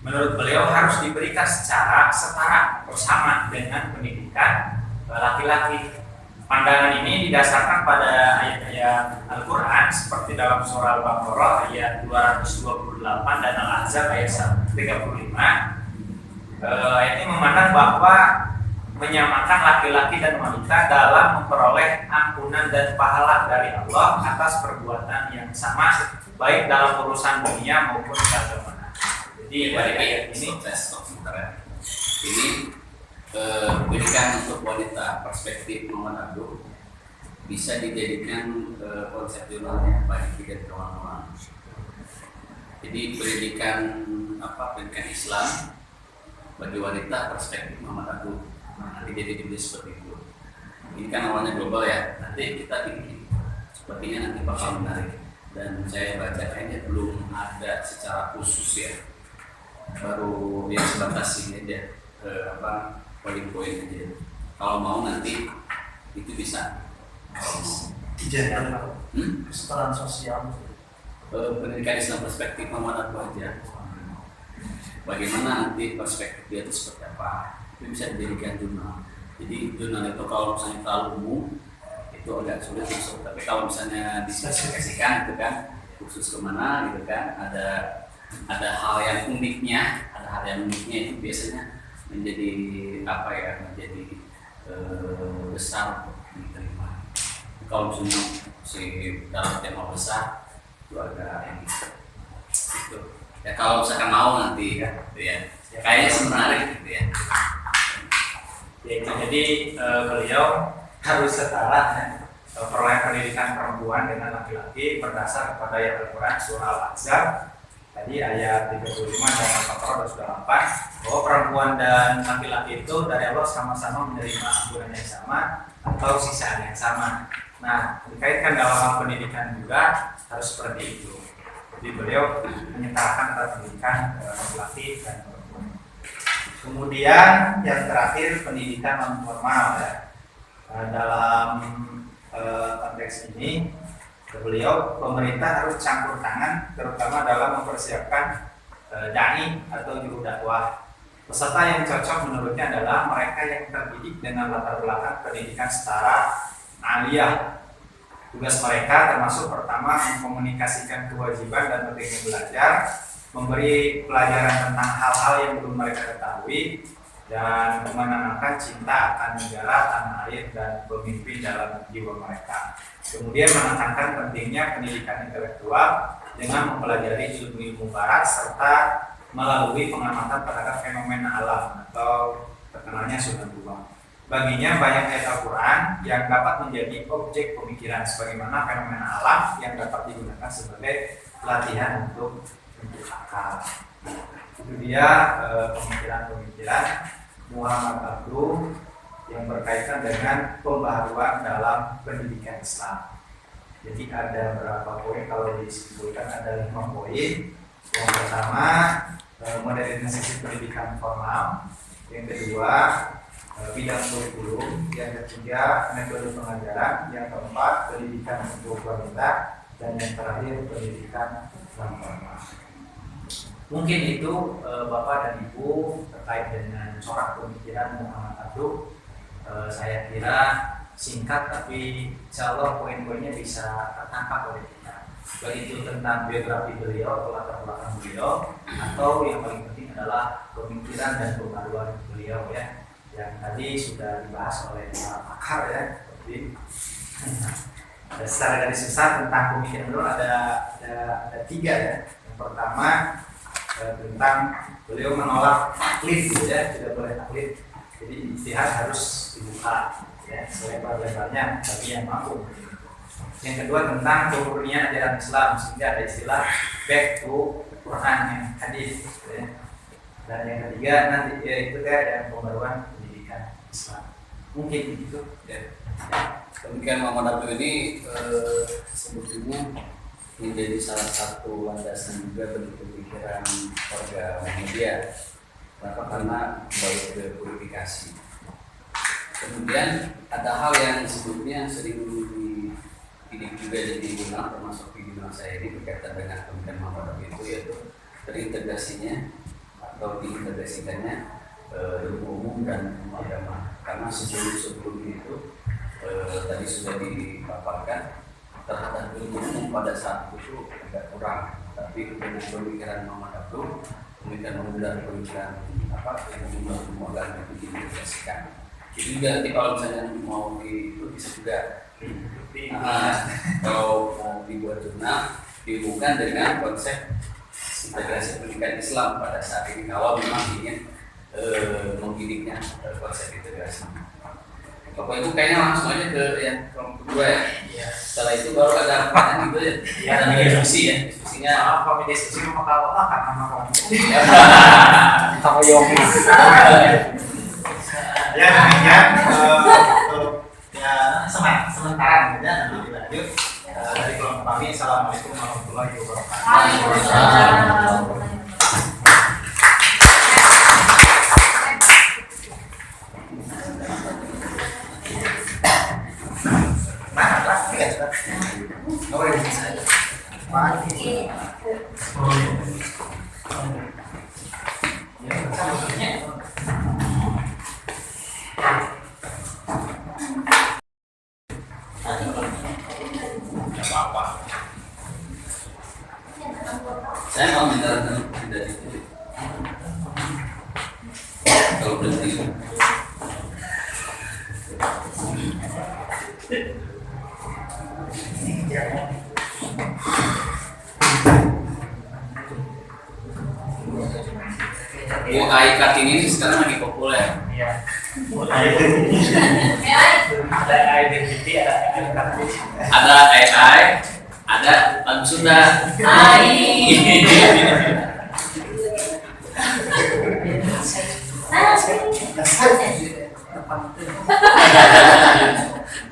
menurut beliau harus diberikan secara setara bersama dengan pendidikan laki-laki. Pandangan ini didasarkan pada ayat-ayat Al-Quran seperti dalam surah Al-Baqarah ayat 228 dan Al-Ahzab ayat 35. Ayat ini memandang bahwa menyamakan laki-laki dan wanita dalam memperoleh ampunan dan pahala dari Allah atas perbuatan yang sama baik dalam urusan dunia maupun keagamaan. Jadi dari ayat ini pendidikan untuk wanita perspektif Muhammad Abduh bisa dijadikan konsepsionalnya bagi tiga kawan-kawan. Jadi pendidikan Islam bagi wanita perspektif Muhammad Abduh. Nanti jadi seperti itu. Ini kan awalnya global ya. Nanti kita bikin sepertinya nanti bakal menarik. Dan saya baca kayaknya belum ada secara khusus ya. Baru yang sebatas ini aja poin-poin aja. Kalau mau nanti itu bisa. Kesetaraan sosial. Pendidikan Islam perspektif Muhammad Abduh aja. Bagaimana nanti perspektif dia itu seperti apa? Itu bisa dijadikan jurnal. Jadi jurnal itu kalau misalnya terlalu umum itu agak sulit masuk. Tapi kalau misalnya dispesifikasikan itu kan khusus kemana gitu kan ada hal yang uniknya, itu biasanya menjadi menjadi besar untuk diterima. Kalau misalnya si dalam tema besar itu agak yang itu. Ya kalau misalkan mau nanti kan, gitu ya. Kayaknya menarik gitu ya. Jadi beliau harus setara perolehan pendidikan perempuan dengan laki-laki berdasar kepada ayat Al-Quran surah Al-Ahzab tadi ayat 35 dan Al-Baqarah 28 bahwa perempuan dan laki-laki itu dari Allah sama-sama menerima ampunan yang sama atau sisaan yang sama. Nah, dikaitkan dalam hal pendidikan juga harus seperti itu. Jadi beliau menyetarakan antara pendidikan laki-laki dan perempuan. Kemudian yang terakhir pendidikan non formal ya. Dalam konteks ini beliau, pemerintah harus campur tangan terutama dalam mempersiapkan dai atau juru dakwah. Peserta yang cocok menurutnya adalah mereka yang terdidik dengan latar belakang pendidikan setara aliyah. Tugas mereka termasuk pertama mengkomunikasikan kewajiban dan pentingnya belajar, memberi pelajaran tentang hal-hal yang belum mereka ketahui, dan menanamkan cinta akan negara, tanah air, dan pemimpin dalam jiwa mereka. Kemudian menekankan pentingnya pendidikan intelektual dengan mempelajari ilmu-ilmu barat serta melalui pengamatan terhadap fenomena alam atau terkenalnya sunatullah. Baginya banyak ayat Al-Quran yang dapat menjadi objek pemikiran sebagaimana fenomena alam yang dapat digunakan sebagai latihan untuk akal. Itu dia pemikiran-pemikiran Muhammad Abduh yang berkaitan dengan pembaharuan dalam pendidikan Islam. Jadi ada berapa poin, kalau disimpulkan ada 5 poin. Yang pertama, modernisasi pendidikan formal. Yang kedua, bidang kurikulum. Yang ketiga, metode pengajaran. Yang keempat, pendidikan untuk wanita. Dan yang terakhir, pendidikan non formal. Mungkin itu Bapak dan Ibu terkait dengan corak pemikiran Muhammad Abduh. Saya kira singkat, tapi insya Allah poin-poinnya bisa tertangkap oleh kita. Baik itu tentang biografi beliau atau latar belakang beliau, atau yang paling penting adalah pemikiran dan pembaruan beliau ya, yang tadi sudah dibahas oleh para pakar ya. Jadi secara garis besar tentang pemikiran beliau ada 3 ya. Yang pertama tentang beliau menolak taklid gitu ya, tidak boleh taklid. Jadi ijtihad harus dibuka ya selebar-lebarnya bagi yang mampu. Yang kedua tentang kemurnian ajaran Islam, sehingga ada istilah back to Quran yang hadis gitu ya. Dan yang ketiga nanti itu yang pembaruan pendidikan Islam. Mungkin itu ya. Pemikiran Muhammad Abduh ini sebetulnya menjadi salah satu landasan juga bentuk pemikiran warga Muhammadiyah. Kenapa? Karena baik ke purifikasi. Kemudian ada hal yang sebetulnya sering dididik juga di jurnal, termasuk di jurnal saya ini berkaitan dengan pemikiran Muhammad Abduh itu, yaitu terintegrasinya atau diintegrasikannya ilmu umum dan ilmu agama. Karena sebelum itu tadi sudah dipaparkan, terhadap ilmu umum pada saat itu agak kurang, tapi dengan pemikiran Muhammad Abduh, pemikiran umum dan pemikiran ilmu umum agama itu diintegrasikan. Itu juga nanti kalau misalnya mau itu bisa juga kalau mau dibuat jurnal dihubungkan dengan konsep integrasi pendidikan Islam pada saat ini, kalau memang ingin membidiknya konsep integrasi. Bapak Ibu kayaknya langsung aja ke yang kedua ya. Setelah itu baru ada pertanyaan gitu ya. Ada diskusi ya. Diskusinya Komite diskusi mau kalau kan nama komite. Kamu Yomi. Ya demikian untuk ya sementara saja, nanti dilanjut dari kelompok kami. Assalamualaikum warahmatullahi wabarakatuh. Waalaikumsalam. saya mau minta tidak itu kalau berhenti. UI Kartini ini sekarang lagi populer. Iya. Ada identity, Ada AI, ada lagu Sunda.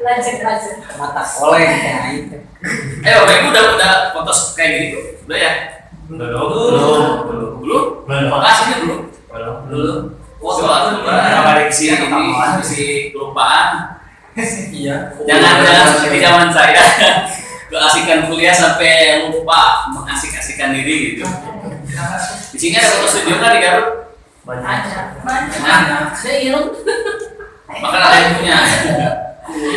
Lanjut. Mata oleh ya itu. Bapak Ibu udah foto kayak gini udah ya? Belum. Makasihnya belum. Oh, soalnya dulu masih kelupaan. Iya. Jangan seperti zaman saya. mengasihkan kuliah sampai lupa mengasik-asikan diri gitu. Di sini ada foto studio nggak di Garut? Banyak. Banyak. Seirung. Bahkan ada yang punya.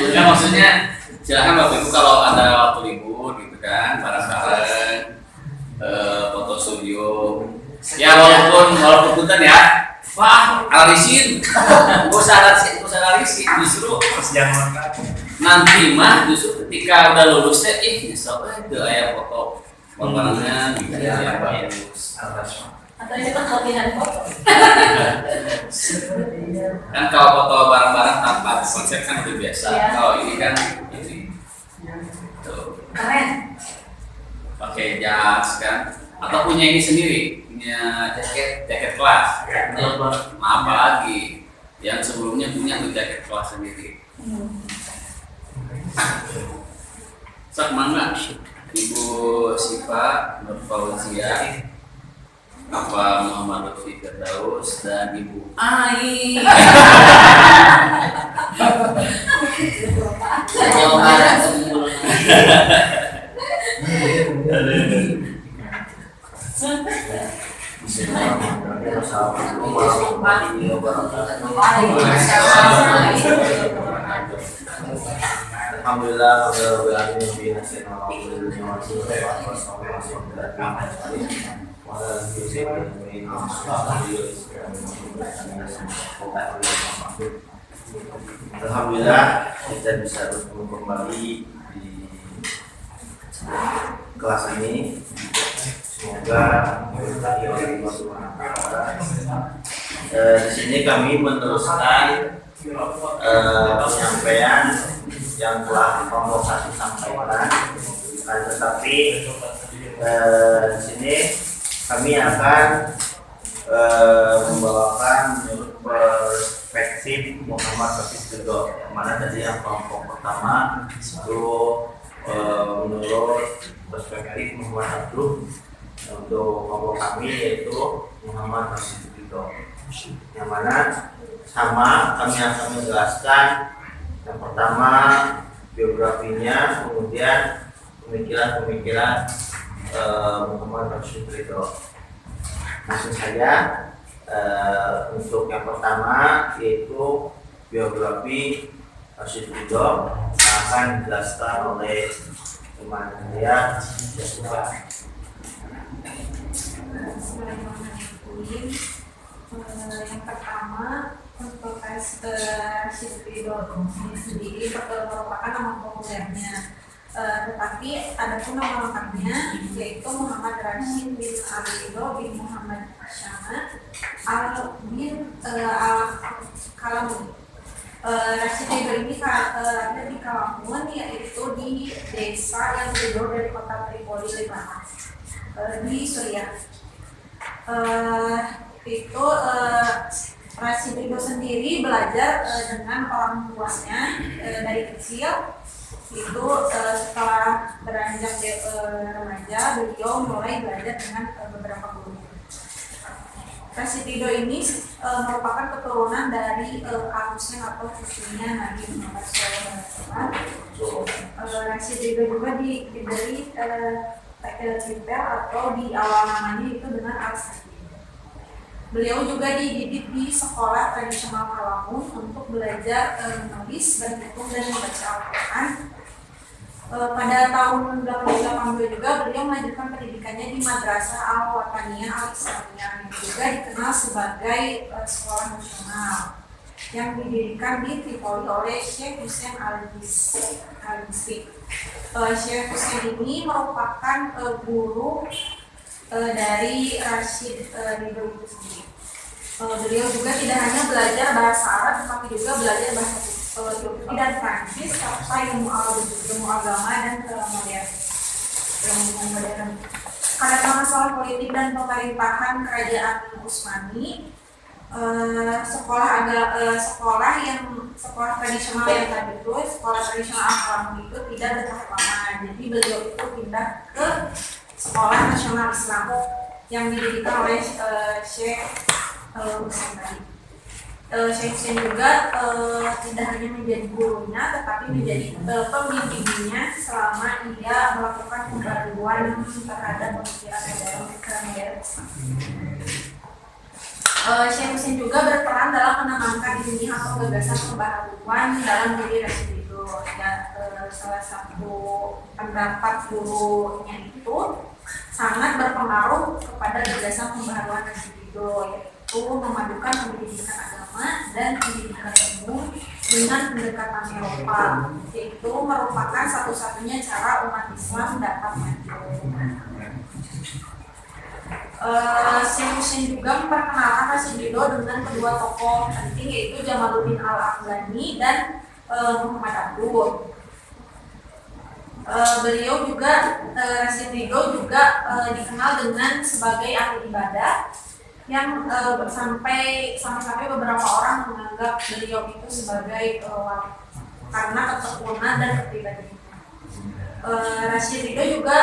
Ya maksudnya silakan Bapak Ibu kalau ada waktu libur gitu kan, bareng-bareng foto studio. Ya walaupun punten ya. Wah, alisin. Gak usah alisin, justru Jangan makan. nanti mah justru ketika udah lulus nyesel itu aya foto bareng-barengan gitu ya yang bagus. Atau ini kan latihan foto. Kan kalau foto bareng-bareng tanpa konsep kan itu biasa. Iya. Kalau ini kan ini tuh Keren. pakai jas kan atau punya ini sendiri, punya jaket kelas. Apa lagi yang sebelumnya punya tuh jaket kelas sendiri. Sak mangga Ibu Siva Nur Fauzia, apa Muhammad Lutfi Firdaus dan Ibu Ai. Alhamdulillah, alhamdulillah, alhamdulillah kita bisa bertemu kembali di kelas ini. Semoga berkati oleh Allah Subhanahu wa Ta'ala. Di sini kami meneruskan penyampaian yang telah Romo 1 sampaikan. Tetapi di sini kami akan membawakan menurut perspektif Muhammad Hafiz Ridho, yang mana tadi yang kelompok pertama itu menurut perspektif Muhammad Abdul. Untuk kelompok kami yaitu Muhammad Hafiz Ridho, yang mana sama kami akan menjelaskan yang pertama biografinya, kemudian pemikiran-pemikiran Muhammad Hafiz Ridho. Langsung saja untuk yang pertama yaitu biografi Hafiz Ridho akan dijelaskan oleh teman saya Yasufa. Yang pertama untuk Hafiz Ridho ini sendiri merupakan nama populernya, tetapi ada pun nama lengkapnya yaitu Muhammad Rashid bin Ali Ridho bin Muhammad Syama al bin Kalamun. Rashid Ridho ini ada di Kalamun, yaitu di desa yang jauh dari kota Tripoli, Lebanon, di Suriah. Rashid Ridho sendiri belajar dengan orang tuanya dari kecil. Itu setelah beranjak remaja, beliau mulai belajar dengan beberapa guru. Rashid Ridho ini merupakan keturunan dari Al-Husain atau cucunya Nabi Muhammad SAW. Rashid Ridho juga diberi titel atau di awal namanya itu dengan Al-Sayyid. Beliau juga dididik di sekolah tradisional Kalamun untuk belajar menulis, berhitung, dan membaca Al-Quran. Pada tahun 1982 juga beliau melanjutkan pendidikannya di Madrasah Al-Wataniyah Al-Islamiyah, yang juga dikenal sebagai sekolah nasional yang didirikan di Tripoli oleh Syekh Hussein Al-Bisri. Syekh Hussein ini merupakan guru dari Rashid Ridho itu sendiri. Beliau juga tidak hanya belajar bahasa Arab, tetapi juga belajar bahasa Turki dan Prancis, serta ilmu agama dan modern. Karena masalah politik dan pemerintahan kerajaan Utsmani, sekolah tradisional yang tadi itu, sekolah tradisional Al-Kalamun itu tidak bertahan lama. Jadi beliau itu pindah ke sekolah nasional Islam yang didirikan oleh Syekh Hussein tadi. Syekh Hussein juga tidak hanya menjadi gurunya, tetapi menjadi pembimbingnya selama ia melakukan pembaruan terhadap pemikiran dalam Kremlin. Syekh Hussein juga berperan dalam menanamkan ilmiah atau gagasan pembaharuan dalam diri Rasyid Ridho. Ya, salah satu pendapat gurunya itu sangat berpengaruh kepada gagasan pembaharuan Rasyid Ridho, yaitu memadukan pendidikan agama dan pendidikan umum dengan pendekatan Eropa, yaitu merupakan satu-satunya cara umat Islam dapat maju. Syekh Hussein juga memperkenalkan Rasyid Ridho dengan kedua tokoh penting, yaitu Jamaluddin Al-Afghani dan Muhammad Abduh. Beliau juga Rasyid Ridho juga dikenal dengan sebagai ahli ibadah yang sampai beberapa orang menganggap beliau itu sebagai wali karena ketekunan dan kepribadiannya. Rasyid Ridho juga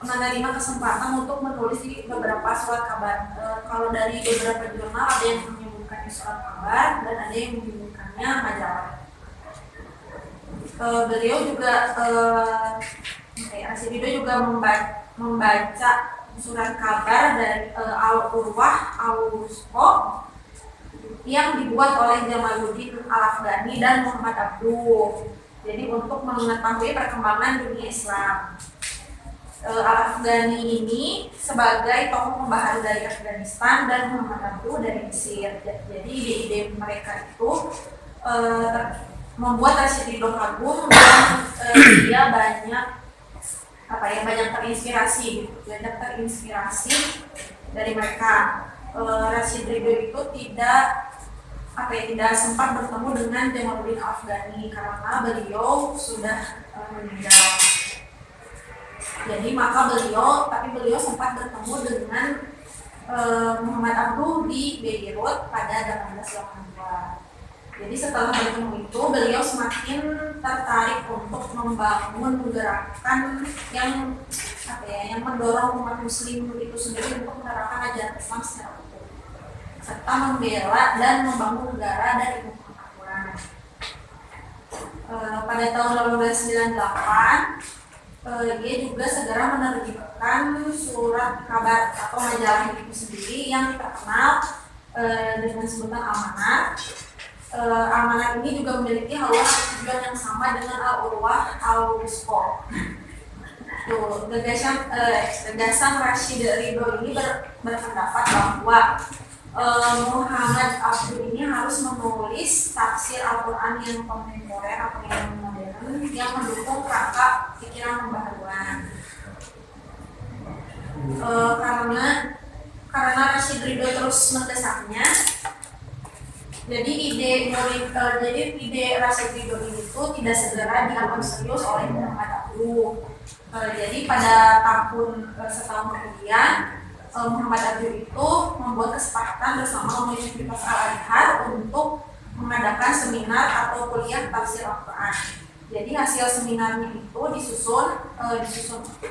menerima kesempatan untuk menulis di beberapa surat kabar. Kalau dari beberapa jurnal ada yang menyebutkannya surat kabar dan ada yang menyebutkannya majalah. Beliau juga Rasyid Ridho juga membaca surat kabar dari Al-Urwah Al-Wusqa yang dibuat oleh Jamaluddin Al-Afghani dan Muhammad Abduh. Jadi untuk mengetahui perkembangan dunia Islam. Al-Afghani ini sebagai tokoh pembaharu dari Afghanistan dan Muhammad Abduh dari Mesir. Jadi ide-ide mereka itu membuat Rasyid Ridho kagum dan dia banyak terinspirasi dari mereka. Rasyid Ridho itu tidak sempat bertemu dengan Jamaluddin Al-Afghani karena beliau sudah meninggal. Jadi tapi beliau sempat bertemu dengan Muhammad Abduh di Beirut pada 1882. Jadi setelah bertemu itu beliau semakin tertarik untuk membangun gerakan yang mendorong umat muslim itu sendiri untuk menerapkan ajaran Islam secara utuh, serta membela dan membangun negara dari ilmu pengetahuan. Pada tahun 1898 dia juga segera menerbitkan surat kabar atau majalah itu sendiri yang terkenal dengan sebutan Amanat. Amanat ini juga memiliki haluan tujuan yang sama dengan Al-Urwah Al-Wusqa. Gagasan Rasyid Ridho ini berpendapat bahwa Muhammad Abduh ini harus menulis tafsir Al-Quran yang kontemporer atau yang modern yang mendukung kerangka pikiran pembaharuan. Karena Rasyid Ridho terus mendesaknya, jadi ide Rasyid Ridho ini tuh tidak segera diambil serius oleh Muhammad Abduh. Jadi pada setahun kemudian Muhammad Abduh itu membuat kesepakatan bersama Universitas Al-Azhar untuk mengadakan seminar atau kuliah tafsir Al-Quran. Jadi hasil seminarnya itu disusun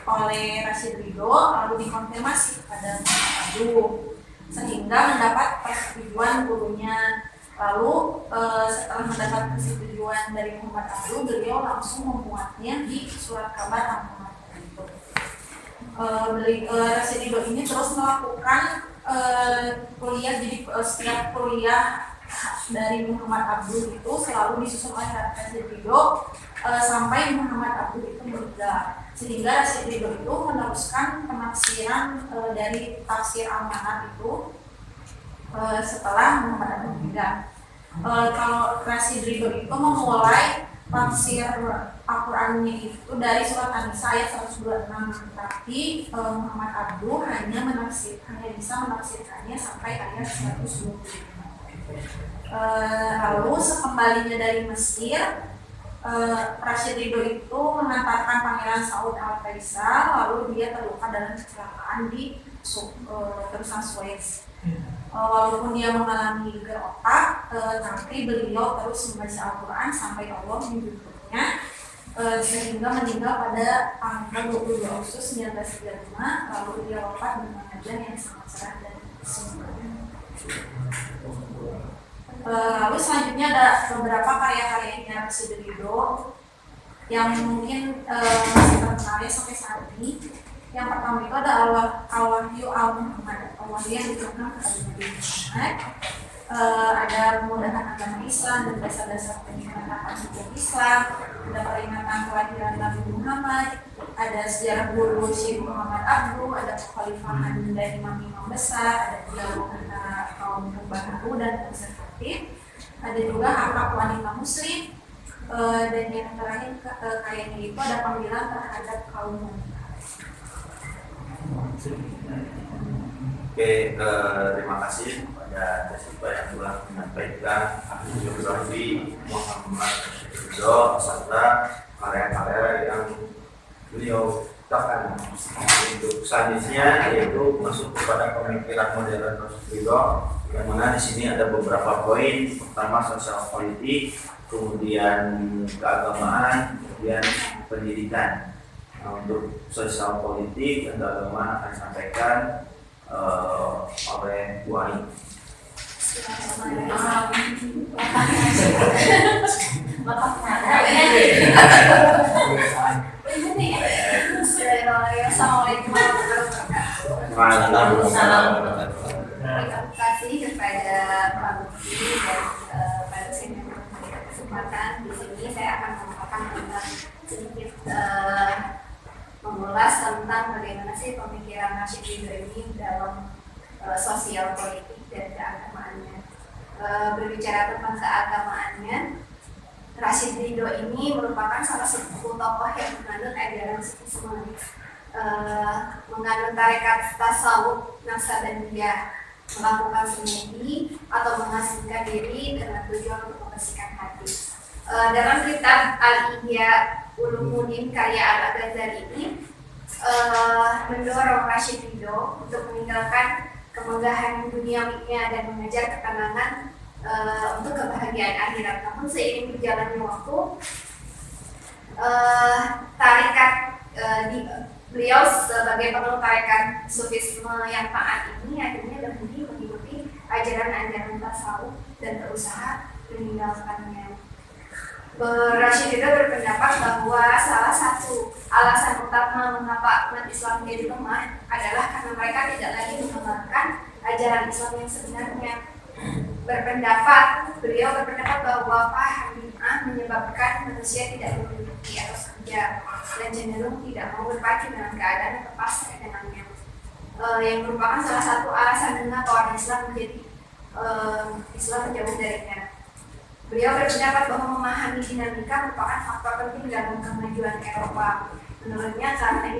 oleh Rasyid Ridho lalu dikonfirmasi kepada Muhammad Abduh sehingga mendapat persetujuan gurunya. Lalu setelah mendapat persetujuan dari Muhammad Abduh, beliau langsung memuatnya di surat kabar Al-Muhammad itu. Rasyid Ridho ini terus melakukan kuliah, jadi setiap kuliah dari Muhammad Abduh itu selalu disusun oleh Rasyid Ridho sampai Muhammad Abduh itu meninggal. Sehingga Rasyid Ridho itu meneruskan penafsiran dari tafsir Al-Manat itu setelah Muhammad Abduh meninggal. Kalau Rasyid Ridho itu memulai tafsir Al-Qurannya itu dari surat An-Nisa ayat 126, tapi Muhammad Abduh hanya bisa menafsirkannya sampai ayat 125. Lalu sekembalinya dari Mesir, Rasyid Ridho itu mengantarkan Pangeran Saud Al-Faisal, lalu dia terluka dalam kecelakaan di terusan Suez. Walaupun dia mengalami gegar otak, tapi beliau terus membaca Al-Quran sampai Allah menjemputnya, sehingga meninggal pada tanggal 22 Agustus 1935. Lalu dia wafat dengan wajah yang sangat cerah dan sempurna. Lalu selanjutnya ada beberapa karya-karyanya Rashid Ridho yang mungkin masih terkenal sampai saat ini. Yang pertama itu ada Al-Wahyu Al-Muhammad, Al-Wahyu yang diturunkan kepada Nabi Muhammad. Ada pemudahan agama Islam dan dasar-dasar penyempurnaan hukum Islam, ada peringatan kelahiran Nabi Muhammad, ada sejarah guru Syekh Muhammad Abduh, ada kekhalifahan dari imam-imam besar, ada dialog antara kaum baru dan konservatif, ada juga hak-hak wanita muslim, dan yang terakhir kayaknya itu ada panggilan terhadap kaum wanita. Oke, terima kasih kepada Jessica yang telah menyampaikan ahli biografi Muhammad Ridho serta karya-karya yang beliau ciptakan. Untuk selanjutnya yaitu masuk kepada pemikiran modern Ridho, yang mana di sini ada beberapa poin. Pertama sosial politik, kemudian keagamaan, kemudian pendidikan. Nah, untuk sosial politik dan keagamaan akan disampaikan oleh Bu Ani. Assalamualaikum warahmatullahi wabarakatuh. Terima kasih kepada Pak Bukti dan Pak Dosen yang memberikan kesempatan. Di sini saya akan mengatakan tentang sedikit mengulas tentang bagaimana sih pemikiran Rashid Ridho ini dalam sosial politik dan keagamaannya. Berbicara tentang keagamaannya, Rashid Ridho ini merupakan salah satu tokoh yang menganut ajaran Sufisme, menganut tarekat tasawuf Naqsabandiyah, melakukan semedi atau mengasingkan diri dengan tujuan untuk membersihkan hati. Dalam kitab Al-Ihya Ulumuddin karya Al-Ghazali ini mendorong Rashid Ridho untuk meninggalkan kemegahan duniawinya dan mengejar ketenangan untuk kebahagiaan akhirat. Namun seiring berjalannya waktu, beliau sebagai pemeluk tarekat Sufisme yang taat ini akhirnya berhenti mengikuti ajaran-ajaran tasawuf dan berusaha meninggalkannya. Rashid Ridho berpendapat bahwa salah satu alasan utama mengapa umat Islam menjadi lemah adalah karena mereka tidak lagi mengamalkan ajaran Islam yang sebenarnya. Beliau berpendapat bahwa paham bid'ah menyebabkan manusia tidak memiliki etos kerja dan cenderung tidak mau berpacu dengan keadaan yang terpaksa dengannya, yang merupakan salah satu alasan mengapa orang Islam menjadi Islam menjauh darinya. Beliau berpendapat bahwa memahami dinamika merupakan faktor penting dalam kemajuan Eropa. Menurutnya karena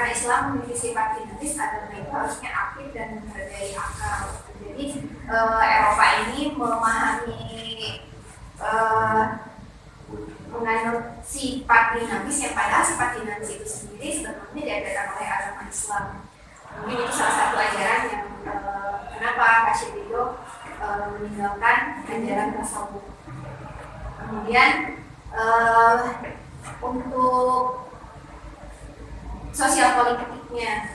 Islam memiliki sifat dinamis, agama itu harusnya aktif dan menghargai akal. Jadi Eropa ini memahami menganut sifat dinamis yang padahal sifat dinamis itu sendiri sebetulnya diajarkan oleh agama Islam. Mungkin itu salah satu ajaran yang kenapa Rashid Ridho meninggalkan ajaran tasawuf. Kemudian untuk sosial politiknya,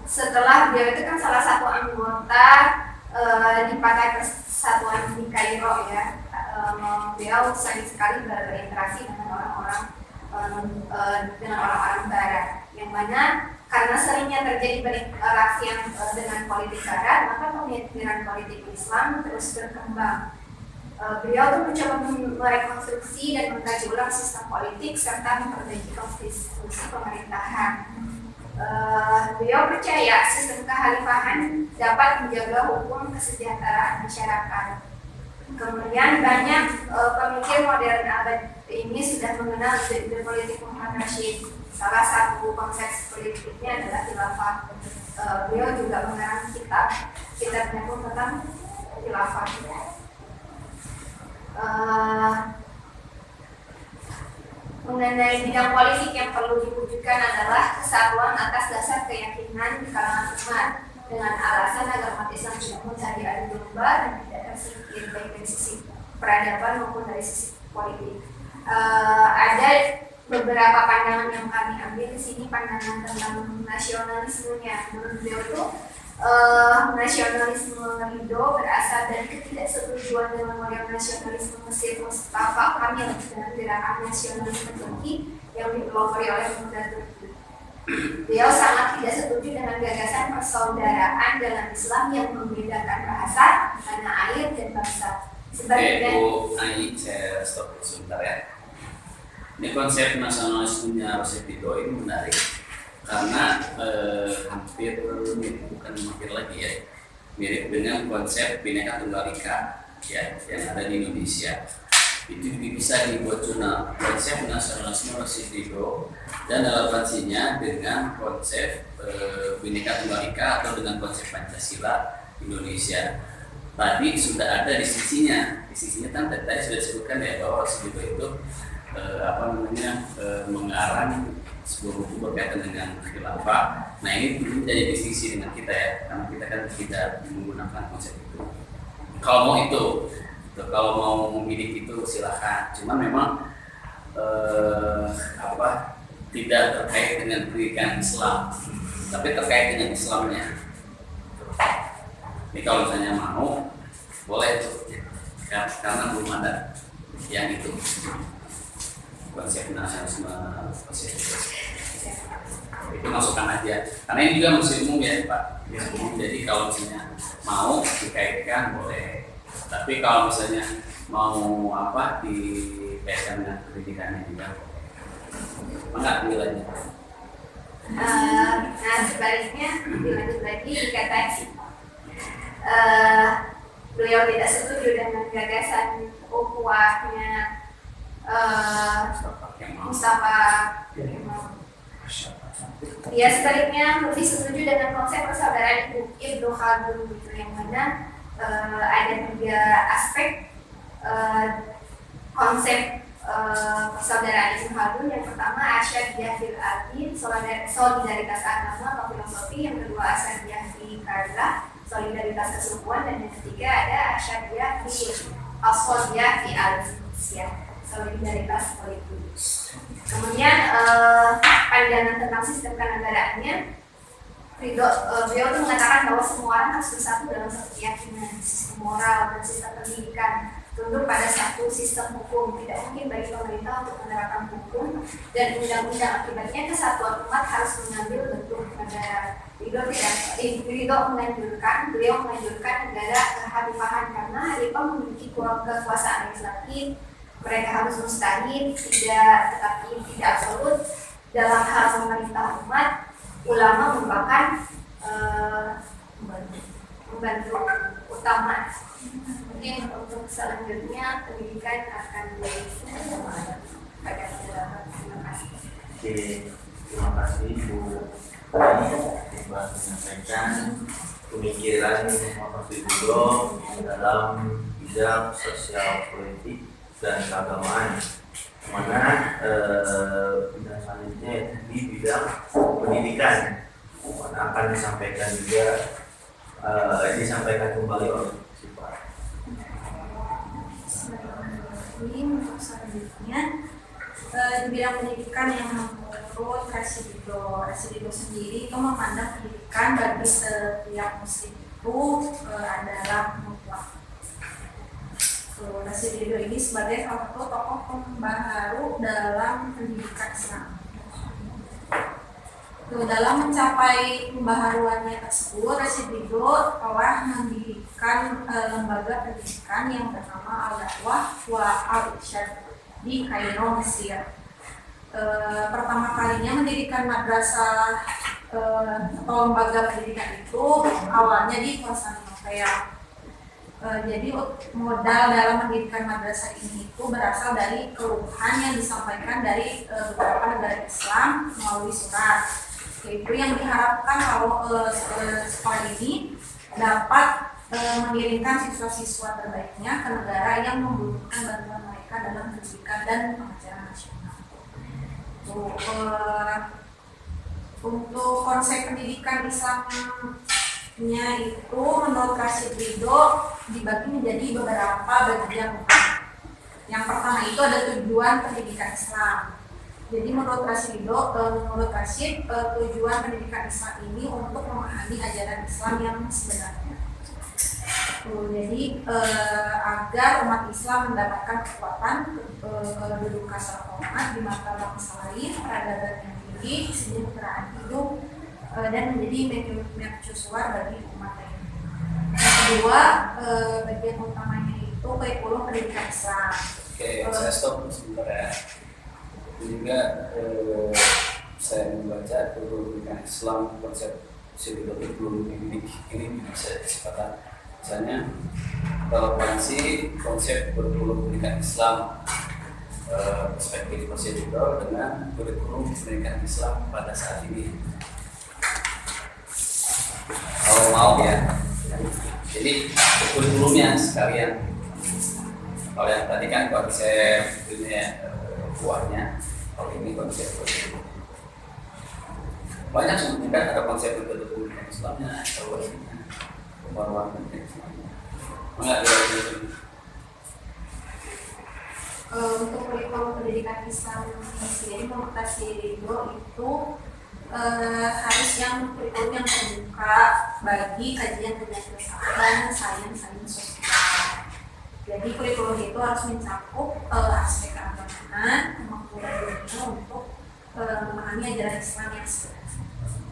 setelah beliau itu kan salah satu anggota di Partai Persatuan di Kairo ya, beliau sering sekali berinteraksi dengan orang-orang Barat, yang mana karena seringnya terjadi berinteraksi dengan politik Barat, maka pemikiran politik Islam terus berkembang. Beliau tuh mencoba merekonstruksi dan mengkaji ulang sistem politik serta memperbaiki konstitusi pemerintahan. Beliau percaya sistem kekhalifahan dapat menjaga hukum kesejahteraan masyarakat. Kemudian banyak pemikir modern abad ini sudah mengenal ide politik Muhammad Rashid. Salah satu konsep politiknya adalah khilafah. Beliau juga mengarang kitabnya pun tentang khilafah. Mengenai bidang politik yang perlu diwujudkan adalah kesatuan atas dasar keyakinan di kalangan umat dengan alasan agar umat Islam tidak mencari adu domba dan tidak tersingkir baik dari sisi peradaban maupun dari sisi politik. Ada beberapa pandangan yang kami ambil di sini, pandangan tentang nasionalismenya. Menurut beliau itu nasionalisme Ridho berasal dari ketidaksetujuan dengan model nasionalisme Mesir Mustafa Kamil dengan gerakan nasionalisme Turki yang dipelopori oleh pemuda Turki. Beliau sangat tidak setuju dengan gagasan persaudaraan dalam Islam yang membedakan bahasa, tanah air, dan bangsa. Sebaliknya, Bu Ai, saya stop sebentar ya. Ini konsep nasionalismenya Rashid Ridho ini menarik karena hampir mirip, bukan hampir lagi ya, mirip dengan konsep Bhinneka Tunggal Ika ya yang ada di Indonesia. Itu bisa dibuat konsep nasionalisme Rashid Ridho dan relevansinya dengan konsep Bhinneka Tunggal Ika atau dengan konsep Pancasila Indonesia. Tadi sudah ada di sisinya kan tadi sudah disebutkan ya bahwa Rashid Ridho itu mengarang sebuah buku berkaitan dengan khilafah. Nah ini menjadi diskusi dengan kita ya, karena kita kan tidak menggunakan konsep itu. Kalau mau itu, kalau mau memilih itu silahkan. Cuma memang tidak terkait dengan pendidikan Islam, tapi terkait dengan Islamnya. Ini kalau misalnya mau, boleh tuh, karena belum ada yang itu. Konsep nasionalisme itu masukkan aja karena ini juga masih umum ya Pak. Jadi kalau misalnya mau dikaitkan boleh, tapi kalau misalnya mau dikaitkan dengan pendidikannya juga boleh. Nilainya nah sebaliknya dilanjut lagi dikatakan beliau tidak setuju dengan gagasan ukhuwahnya Mustafa Kemal. Dia sebaliknya lebih setuju dengan konsep persaudaraan Ibnu Khaldun gitu, yang mana ada 3 aspek konsep persaudaraan Ibnu Khaldun. Yang pertama asyadiyah fil adin, solidaritas agama atau filosofi. Yang kedua asyadiyah fi karla, solidaritas kesukuan. Dan yang ketiga ada asyadiyah fi asodiyah fi al-siyah, solidaritas politik. Kemudian pandangan tentang sistem kenegaraannya, beliau itu mengatakan bahwa semua orang harus bersatu dalam satu keyakinan, sistem moral dan sistem pendidikan, tunduk pada satu sistem hukum. Tidak mungkin bagi pemerintah untuk menerapkan hukum dan undang-undang, akibatnya kesatuan umat harus mengambil bentuk negara. Beliau menganjurkan negara kehalifahan karena khalifah memiliki kekuasaan legislatif. Mereka harus mustahil, tetapi tidak absolut dalam hal memerintah umat. Ulama merupakan pembantu utama. Mungkin untuk selanjutnya pendidikan akan pada terima kasih. Oke, terima kasih Bu Ani telah menyampaikan pemikiran Rashid Ridho dalam bidang sosial politik dan keagamaan, mana bidang selanjutnya di bidang pendidikan, mana akan disampaikan kembali oleh Sifat. Untuk selanjutnya di bidang pendidikan yang menurut Rashid Ridho sendiri itu memandang pendidikan bagi setiap muslim itu adalah mutlak. Rashid Ridho ini sebagai salah satu tokoh pembaharu dalam pendidikan Islam. Dalam mencapai pembaharuannya tersebut, Rashid Ridho telah mendirikan lembaga pendidikan yang bernama Al-Da'wah wa Al-Irsyad di Kairo, Mesir. Pertama kalinya mendirikan madrasah atau lembaga pendidikan itu awalnya di Konstantinopel. Jadi modal dalam mendirikan madrasah ini itu berasal dari keluhan yang disampaikan dari beberapa negara Islam melalui surat. Yaitu yang diharapkan kalau sekolah ini dapat mengirimkan siswa-siswa terbaiknya ke negara yang membutuhkan bantuan mereka dalam pendidikan dan pengajaran nasional. Untuk konsep pendidikan Islamnya itu menurut Rashid Ridho dibagi menjadi beberapa bagian. Yang pertama itu ada tujuan pendidikan Islam. Jadi menurut Rashid, tujuan pendidikan Islam ini untuk memahami ajaran Islam yang sebenarnya. Jadi agar umat Islam mendapatkan kekuatan, kedudukan terhormat di mata bangsa lain, peradaban yang tinggi, kesejahteraan hidup, dan menjadi mercusuar bagi umat lain. Yang kedua, bagian utamanya itu kurikulum pendidikan Islam. Oke, saya stop sebentar ya. Juga saya membaca pendidikan Islam konsep kurikulum ini bisa disepakati. Misalnya relevansi konsep kurikulum pendidikan Islam perspektif prosedural dengan kurikulum pendidikan Islam pada saat ini. Kalau mau ya, jadi kurikulumnya sekalian. Kalau yang tadi kan konsep ini buahnya, kalau ini konsep kurikulum. Banyak sebenarnya ada konsep kurikulum pendidikan Islamnya, kalau ini pembaruan pendidikan Islamnya. Enggak ada untuk kurikulum pendidikan Islam sendiri menurut Ridho itu harus yang kurikulum yang terbuka bagi kajian-kajian filsafat, sains sosial. Jadi kurikulum itu harus mencakup aspek keagamaan, kemampuan dunia untuk memahami ajaran Islam yang sebenarnya.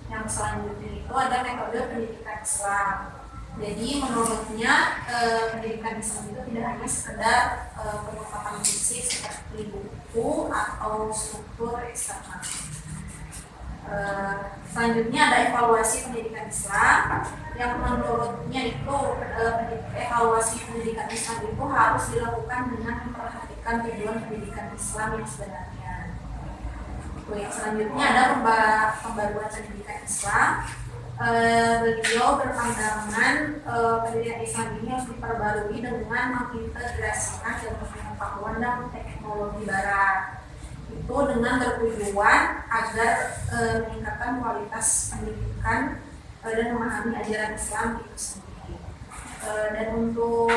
Yang selanjutnya itu ada metode pendidikan Islam. Jadi menurutnya pendidikan Islam itu tidak hanya sekedar perlengkapan fisik seperti buku atau struktur eksternal. Selanjutnya ada evaluasi pendidikan Islam yang menurutnya itu evaluasi pendidikan Islam itu harus dilakukan dengan memperhatikan tujuan pendidikan Islam yang sebenarnya. Yang selanjutnya ada pembaruan pendidikan Islam. Beliau berpandangan pendidikan Islam ini harus diperbarui dengan mengintegrasikan ilmu pengetahuan dan teknologi barat. Itu dengan bertujuan agar meningkatkan kualitas pendidikan dan memahami ajaran Islam itu sendiri. Dan untuk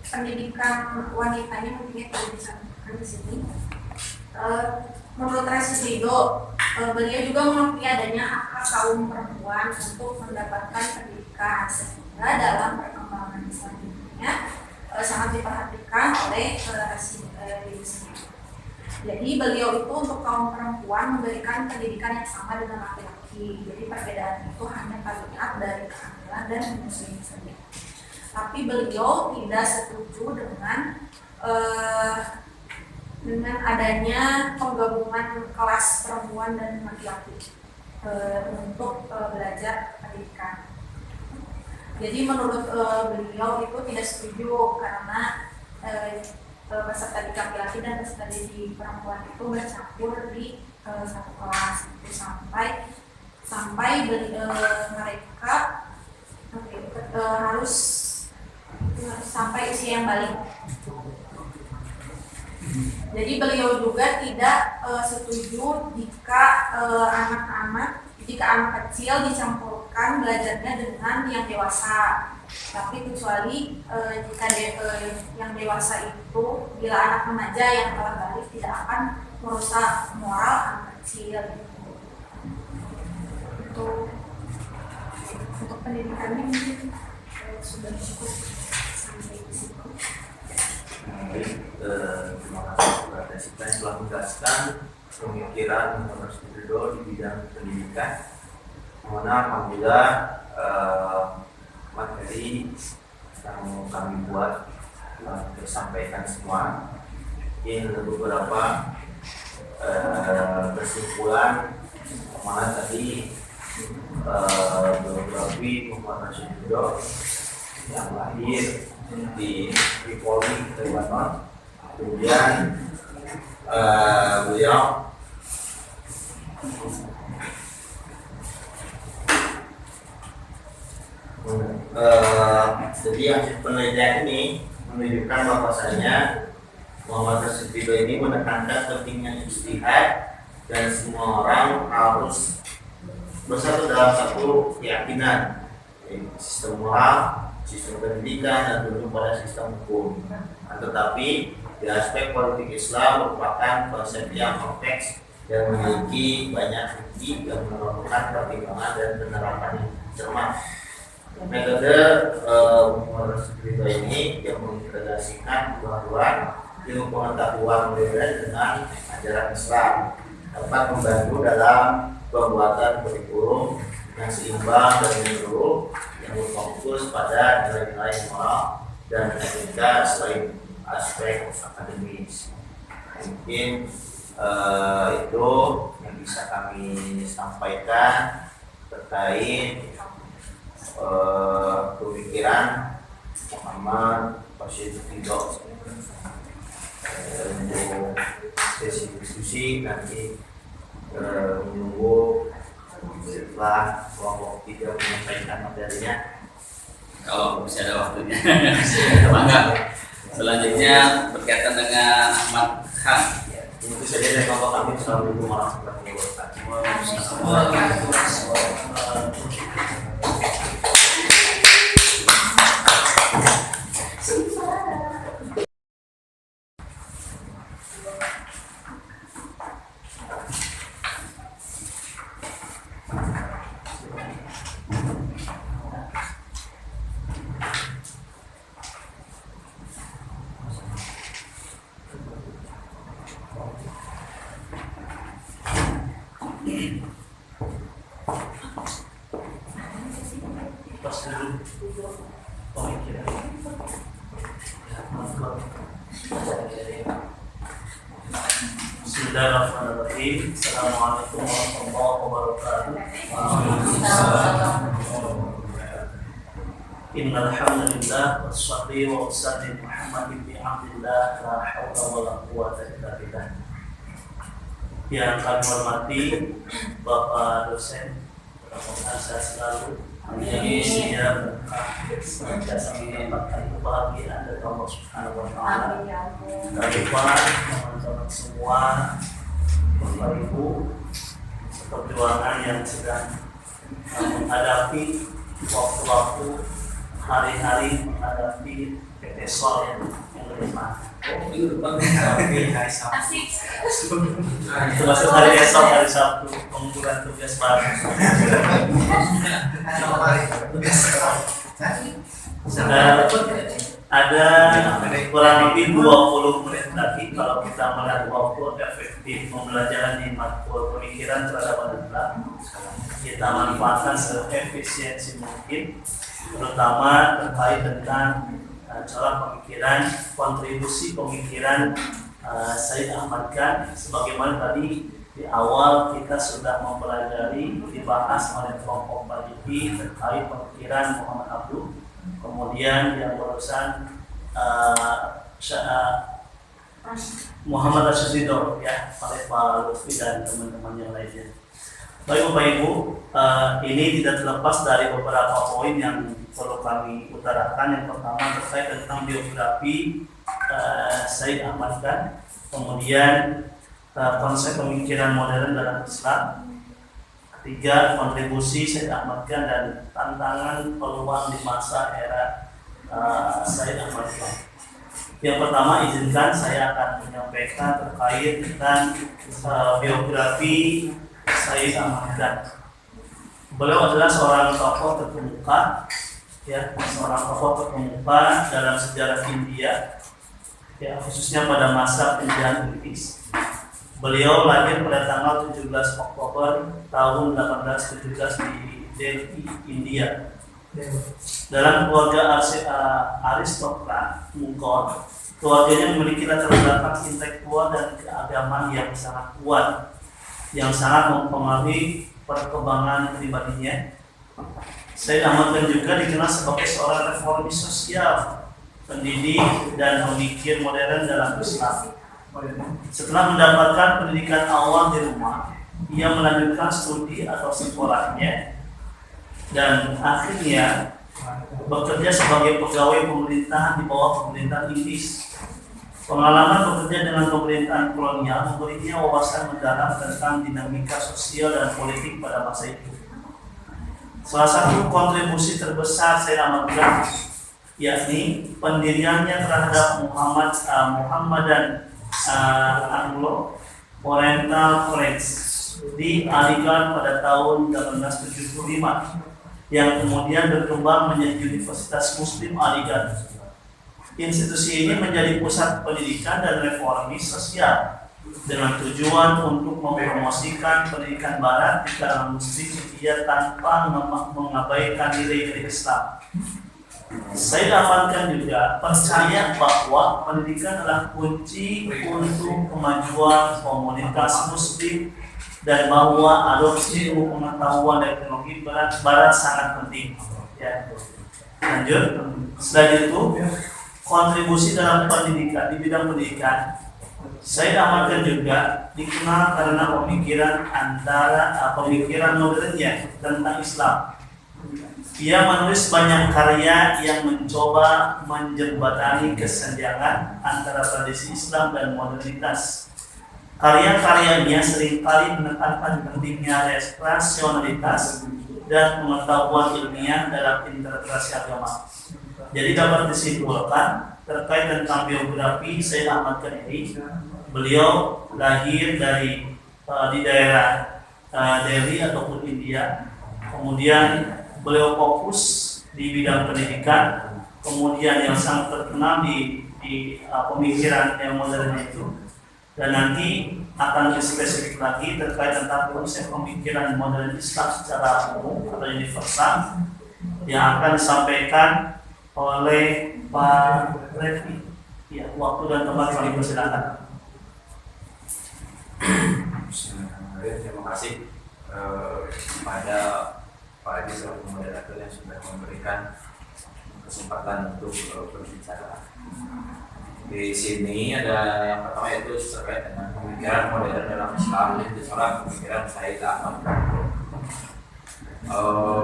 pendidikan wanitanya mungkin perlu disampaikan di sini. Menurut Rashid Ridho, beliau juga mengakui adanya hak kaum perempuan untuk mendapatkan pendidikan sehingga dalam perkembangan selanjutnya sangat diperhatikan oleh Rashid Ridho sendiri. Jadi beliau itu untuk kaum perempuan memberikan pendidikan yang sama dengan laki-laki. Jadi perbedaan itu hanya terlihat dari kehamilan dan menyusui sendiri. Tapi beliau tidak setuju dengan adanya penggabungan kelas perempuan dan laki-laki untuk belajar pendidikan. Jadi menurut beliau itu tidak setuju karena peserta didik laki-laki dan peserta didik perempuan itu bercampur di satu kelas itu sampai mereka harus sampai usia yang balik. Jadi beliau juga tidak setuju jika anak kecil dicampurkan belajarnya dengan yang dewasa. Tapi kecuali jika yang dewasa itu bila anak remaja yang telah balik tidak akan merusak moral anak kecil. Untuk pendidikannya mungkin sudah cukup sampai di situ. Terima kasih kepada Desita yang telah menjelaskan pemikiran Rashid Ridho di bidang pendidikan. Mohon apabila materi yang kami buat tersampaikan semua. Ini ada beberapa kesimpulan mana tadi biografi Muhammad Rashid Ridho yang lahir di Tripoli, Lebanon. Kemudian beliau jadi hasil penelitian ini menunjukkan bahwasanya Muhammad Rashid Ridho ini menekankan pentingnya ijtihad dan semua orang harus bersatu dalam satu keyakinan, sistem moral, sistem pendidikan, dan tentu pada sistem hukum. Tetapi Di aspek politik Islam merupakan konsep yang kompleks dan memiliki banyak sisi yang memerlukan pertimbangan dan penerapan yang cermat. Metode Muhammad Ridho ini yang mengintegrasikan dua-duanya ilmu pengetahuan modern dengan ajaran Islam dapat membantu dalam pembuatan kurikulum yang seimbang dan menyeluruh yang berfokus pada nilai-nilai moral dan etika selain aspek akademis. Mungkin itu yang bisa kami sampaikan terkait pemikiran Muhammad Ridho untuk sesi diskusi nanti menunggu setelah kelompok 3 menyampaikan materinya. Kalau bisa ada waktunya. Bangga. Selanjutnya berkaitan dengan Ahmad Khan. Itu saja dari kelompok kami. Assalamualaikum warahmatullahi Bismillahirrahmanirrahim. Assalamualaikum warahmatullahi wabarakatuh. Innal hamdalillah wassalli wa usallim Muhammad ibn Abdillah la haula wala quwwata illa billah. Yang kami hormati Bapak dosen, mudah-mudahan sehat selalu. Amin. Senantiasa mendapatkan kebahagiaan dari Allah Subhanahu wa taala. Kami teman-teman semua, Bapak Ibu, perjuangan yang sedang menghadapi waktu-waktu hari-hari menghadapi PTSOL yang lebih mantap. Asik. Termasuk hari esok, hari Sabtu, pengumpulan tugas baru. Ada kurang lebih 20 menit lagi kalau kita melihat waktu efektif pembelajaran di matkul pemikiran terhadap Islam. Kita manfaatkan seefisiensi mungkin, terutama terkait dengan cara pemikiran, kontribusi pemikiran Said Ahmad Khan. Sebagaimana tadi di awal kita sudah mempelajari, dibahas oleh kelompok Maliki terkait pemikiran Muhammad Abduh. Kemudian yang barusan Muhammad Ridho ya, oleh Pak Lutfi dan teman-teman yang lainnya. Baik Bapak Ibu, ini tidak terlepas dari beberapa poin yang perlu kami utarakan. Yang pertama terkait tentang biografi Said Ahmad Khan, kemudian konsep pemikiran modern dalam Islam, ketiga kontribusi Said Ahmad Khan dan tantangan peluang di masa era Said Ahmad Khan. Yang pertama, izinkan saya akan menyampaikan terkait dengan biografi Said Ahmad Khan. Beliau adalah seorang tokoh terkemuka, ya, seorang tokoh terkemuka dalam sejarah India, ya, khususnya pada masa penjajahan Inggris. Beliau lahir pada tanggal 17 Oktober tahun 1817 di Delhi, India. Dalam keluarga aristokrat Mughal, keluarganya memiliki latar belakang intelektual dan keagamaan yang sangat kuat, yang sangat mempengaruhi perkembangan pribadinya. Said Ahmad Khan juga dikenal sebagai seorang reformis sosial, pendidik, dan pemikir modern dalam Islam. Setelah mendapatkan pendidikan awal di rumah, ia melanjutkan studi atau sekolahnya dan akhirnya bekerja sebagai pegawai pemerintahan di bawah pemerintahan Inggris. Pengalaman bekerja dengan pemerintahan kolonial memberinya wawasan mendalam tentang dinamika sosial dan politik pada masa itu. Salah satu kontribusi terbesar Said Ahmad Khan yakni pendiriannya terhadap Muhammadan Anglo Oriental College di Aligarh pada tahun 1875 yang kemudian berkembang menjadi Universitas Muslim Aligarh. Institusi ini menjadi pusat pendidikan dan reformis sosial dengan tujuan untuk mempromosikan pendidikan Barat di kalangan Muslim India tanpa mengabaikan nilai-nilai Islam. Saya dapatkan juga percaya bahwa pendidikan adalah kunci untuk kemajuan komunitas Muslim dan bahwa adopsi ilmu pengetahuan dan teknologi Barat sangat penting. Ya. Lanjut. Selain itu, kontribusi dalam pendidikan di bidang pendidikan saya amalkan juga dikenal karena pemikiran modernnya tentang Islam. Ia menulis banyak karya yang mencoba menjembatani kesenjangan antara tradisi Islam dan modernitas. Karya-karyanya seringkali menekankan pentingnya rasionalitas dan pengetahuan ilmiah dalam interpretasi agama. Jadi dapat disimpulkan terkait tentang biografi Sayyid Ahmad Khan ini, beliau lahir di daerah Delhi ataupun India. Kemudian beliau fokus di bidang pendidikan, kemudian yang sangat terkenal di pemikiran yang modern itu, dan nanti akan lebih spesifik lagi terkait tentang konsep pemikiran modern Islam secara umum atau universal yang akan disampaikan oleh Pak Revi. Ya, waktu dan tempat kami persilakan. Terima kasih kepada Pak Edi selaku moderator yang sudah memberikan kesempatan untuk berbicara. Di sini ada yang pertama yaitu terkait dengan pemikiran modern dalam Islam, itu seorang pemikiran Sayyid Ahmad.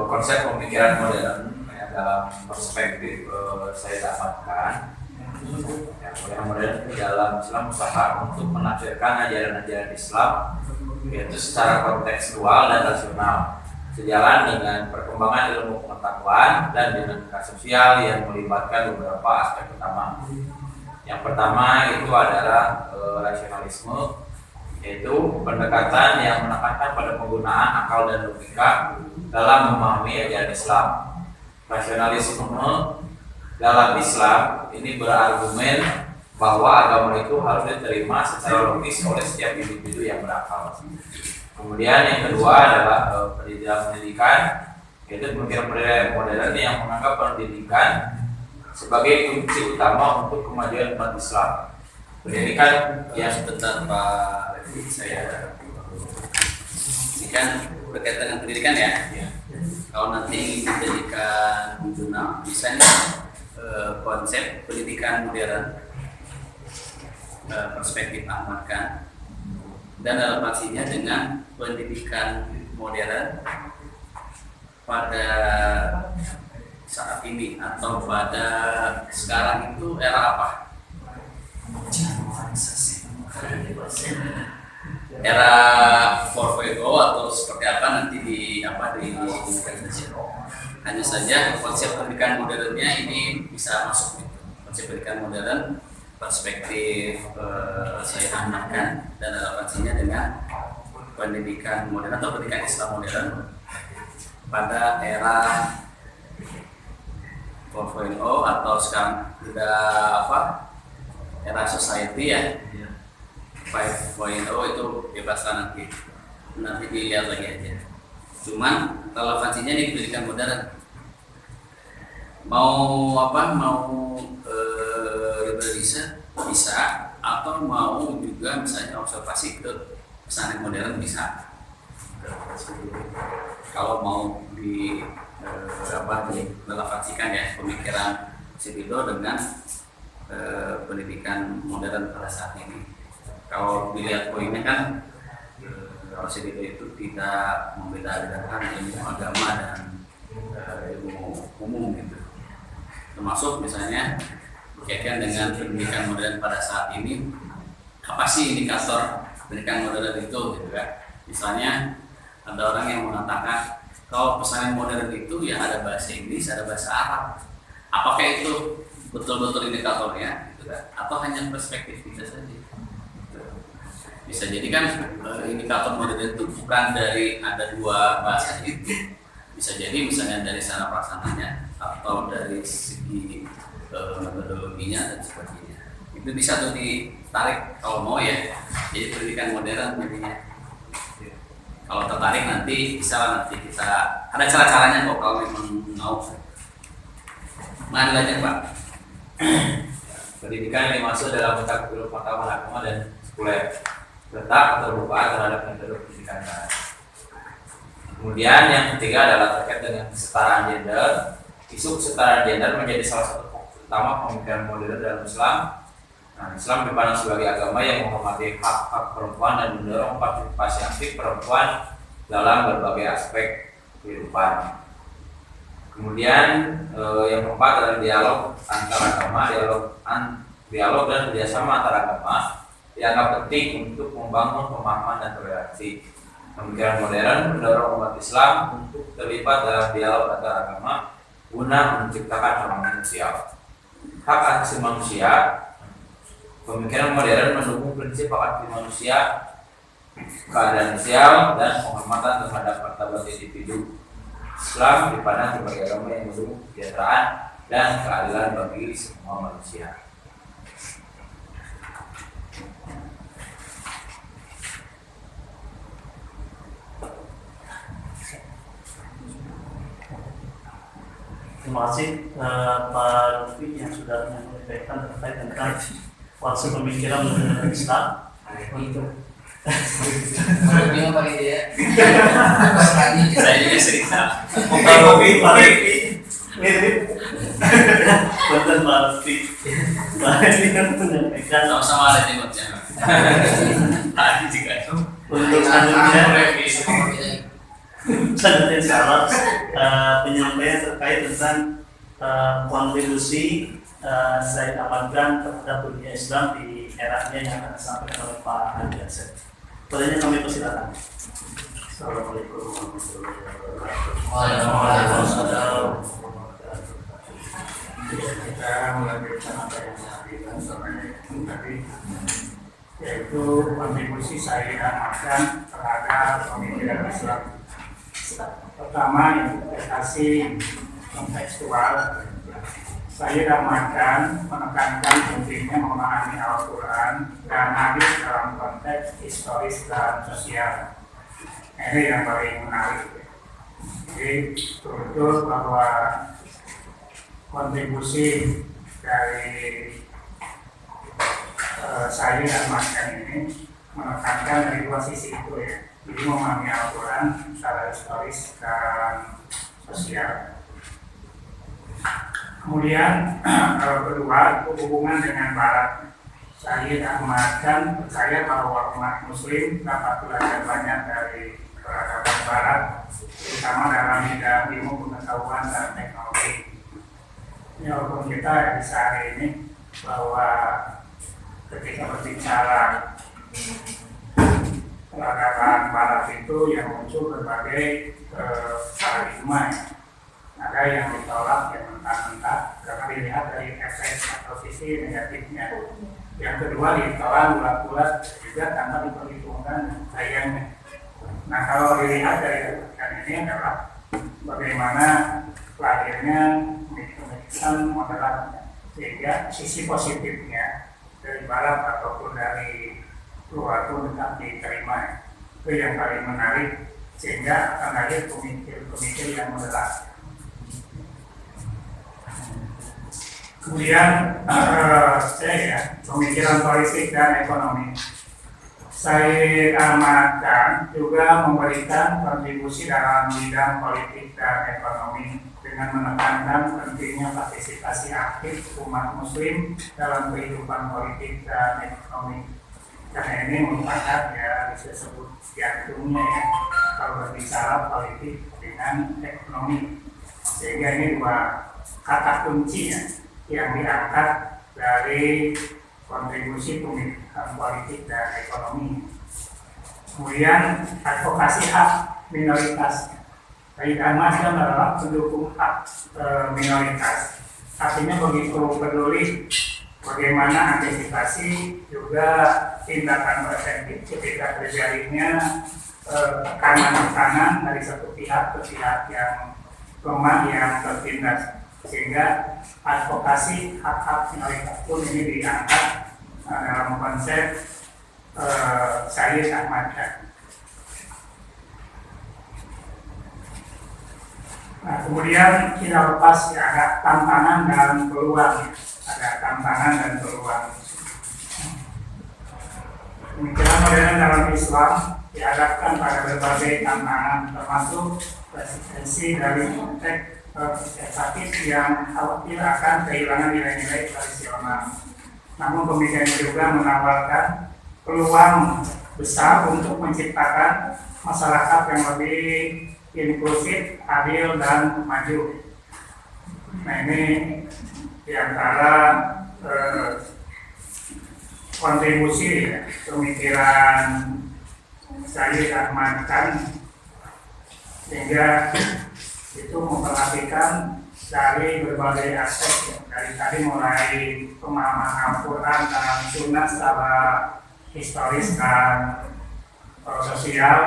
Konsep pemikiran modern dalam perspektif Sayyid Ahmad Khan, pemikiran modern dalam Islam usaha untuk menafsirkan ajaran-ajaran Islam yaitu secara kontekstual dan rasional, sejalan dengan perkembangan ilmu pengetahuan dan dinamika sosial yang melibatkan beberapa aspek utama. Yang pertama itu adalah rasionalisme, yaitu pendekatan yang menekankan pada penggunaan akal dan logika dalam memahami ajaran Islam. Rasionalisme dalam Islam ini berargumen bahwa agama itu harus diterima secara logis oleh setiap individu yang berakal. Kemudian yang kedua adalah pendidikan, yaitu pemikiran modern yang menganggap pendidikan sebagai kunci utama untuk kemajuan umat Islam. Pendidikan yang Sebentar Pak Revi, saya ini kan berkaitan dengan pendidikan ya. Kalau nanti dijadikan jurnal, bisa konsep pendidikan modern, perspektif Ahmad Khan, dan relevansinya dengan pendidikan modern pada saat ini atau pada sekarang itu era apa? Era 4.0 atau seperti apa nanti hanya saja konsep pendidikan modernnya ini bisa masuk gitu. Konsep pendidikan modern perspektif Sayyid Ahmad Khan dan relevansinya dengan pendidikan modern atau pendidikan Islam modern pada era 4.0 atau sekarang sudah era society ya. 5.0 itu bebaslah nanti dilihat lagi aja. Cuman relevansinya di pendidikan modern mau riset bisa, atau mau juga misalnya observasi ke pesantren modern bisa. Kalau mau direlevansikan ya pemikiran Sibido dengan pendidikan modern pada saat ini. Kalau dilihat poinnya kan kalau Sibido itu tidak membeda-bedakan ilmu agama dan ilmu umum gitu. Termasuk misalnya berkaitan dengan pendidikan modern pada saat ini, apa sih indikator pendidikan modern itu gitu kan? Misalnya ada orang yang mengatakan kalau pesantren modern itu ya ada bahasa Inggris, ada bahasa Arab. apakah itu betul-betul indikatornya gitu kan? Atau hanya perspektif kita saja? Bisa jadi kan indikator modern itu bukan dari ada dua bahasa itu, bisa jadi misalnya dari sana pelaksananya atau dari segi metodologinya dan sebagainya. Itu bisa tuh ditarik kalau mau ya. Jadi pendidikan modern jadinya. Kalau tertarik nanti bisa lah, nanti kita ada cara-caranya kok kalau memang mau. Mana aja Pak? Pendidikan yang dimaksud dalam bentuk pengetahuan agama dan sekuler, tetap atau berupa terhadap metode pendidikan. Kemudian yang ketiga adalah terkait dengan kesetaraan gender. Isu kesetaraan gender menjadi salah satu fokus utama pemikiran modern dalam Islam. Nah, Islam dipandang sebagai agama yang menghormati hak-hak perempuan dan mendorong partisipasi aktif perempuan dalam berbagai aspek kehidupan. Kemudian yang keempat adalah dialog antar agama, dialog dan kerjasama antar agama dianggap penting untuk membangun pemahaman dan toleransi. Pemikiran modern mendorong umat Islam untuk terlibat dalam dialog antar agama guna menciptakan harmoni sosial. Hak asasi manusia, pemikiran modern mendukung prinsip hak asasi manusia, keadaan sosial dan penghormatan terhadap martabat individu. Islam dipandang sebagai agama yang mendukung kesejahteraan dan keadilan bagi semua manusia. Terima kasih Pak Lutfi yang sudah menyampaikan terkait tentang konsep pemikiran mengenai Islam. Bingung pakai dia. Saya juga cerita. Pak Lutfi mirip. Betul Pak Lutfi. Pak Lutfi kan menyampaikan Sama-sama ada jengotnya. Tadi juga itu. untuk selanjutnya salah penyampaian terkait tentang kontribusi Said Ahmad Khan terhadap dunia Islam di eranya yang akan disampaikan oleh Pak Andi Asep. Pertanyaan kami persilakan. Assalamualaikum warahmatullahi wabarakatuh. Waalaikumsalam. Kita melanjutkan apa yang disampaikan tadi, yaitu kontribusi Said Ahmad Khan terhadap pemikiran Islam. Pertama, interpretasi kontekstual. Said Ahmad Khan menekankan pentingnya memahami Al-Quran dan hadis dalam konteks historis dan sosial. Ini yang paling menarik. Jadi betul bahwa kontribusi dari Said Ahmad Khan ini menekankan dari dua sisi itu ya. Jadi memahami Al-Quran secara historis dan sosial. Kemudian kedua, hubungan dengan Barat. Said Ahmad Khan percaya bahwa umat Muslim dapat belajar banyak dari peradaban Barat, terutama dalam bidang ilmu pengetahuan dan teknologi. Ini walaupun kita bisa hari ini bahwa ketika berbicara peradaban Barat itu yang muncul berbagai paradigma. Ada yang ditolak, yang mentah-mentah karena dilihat dari efek atau sisi negatifnya. Yang kedua ditolak bulat-bulat juga tanpa diperhitungkan sayangnya. Nah kalau dilihat dari kebijakan ini adalah bagaimana lahirnya pemikiran moderat, sehingga sisi positifnya dari Barat ataupun dari luar pun tetap diterima. Itu yang paling menarik, sehingga akan lahir pemikir-pemikir yang moderat. Kemudian pemikiran politik dan ekonomi. Said Ahmad Khan juga memberikan kontribusi dalam bidang politik dan ekonomi dengan menekankan pentingnya partisipasi aktif umat Muslim dalam kehidupan politik dan ekonomi. Karena ini merupakan ya bisa disebut jantungnya ya kalau berbicara politik dengan ekonomi. Sehingga ini dua kata kuncinya yang diangkat dari kontribusi pemikiran politik dan ekonomi. Kemudian advokasi hak minoritas. Said Ahmad Khan adalah pendukung hak minoritas. artinya begitu peduli bagaimana antisipasi juga tindakan preventif ketika terjadinya tekanan dari satu pihak ke pihak yang lemah yang tertindas, sehingga advokasi hak-hak minoritas pun ini diangkat dalam konsep Sayyid Ahmad Khan. Nah, kemudian kita lepas ya, ada tantangan dan peluang. Ada tantangan dan peluang. Pemikiran modern dalam Islam dihadapkan pada berbagai tantangan, termasuk resistensi dari sakit yang khawatir akan kehilangan nilai-nilai tradisional. Namun pemikiran juga menawarkan peluang besar untuk menciptakan masyarakat yang lebih inklusif, adil, dan maju. Nah, ini diantara kontribusi ya, pemikiran Sayyid Ahmad Khan, sehingga itu memperhatikan dari berbagai aspek ya. Dari tadi mulai pemahaman Al-Quran dan Sunnah secara historis dan sosial,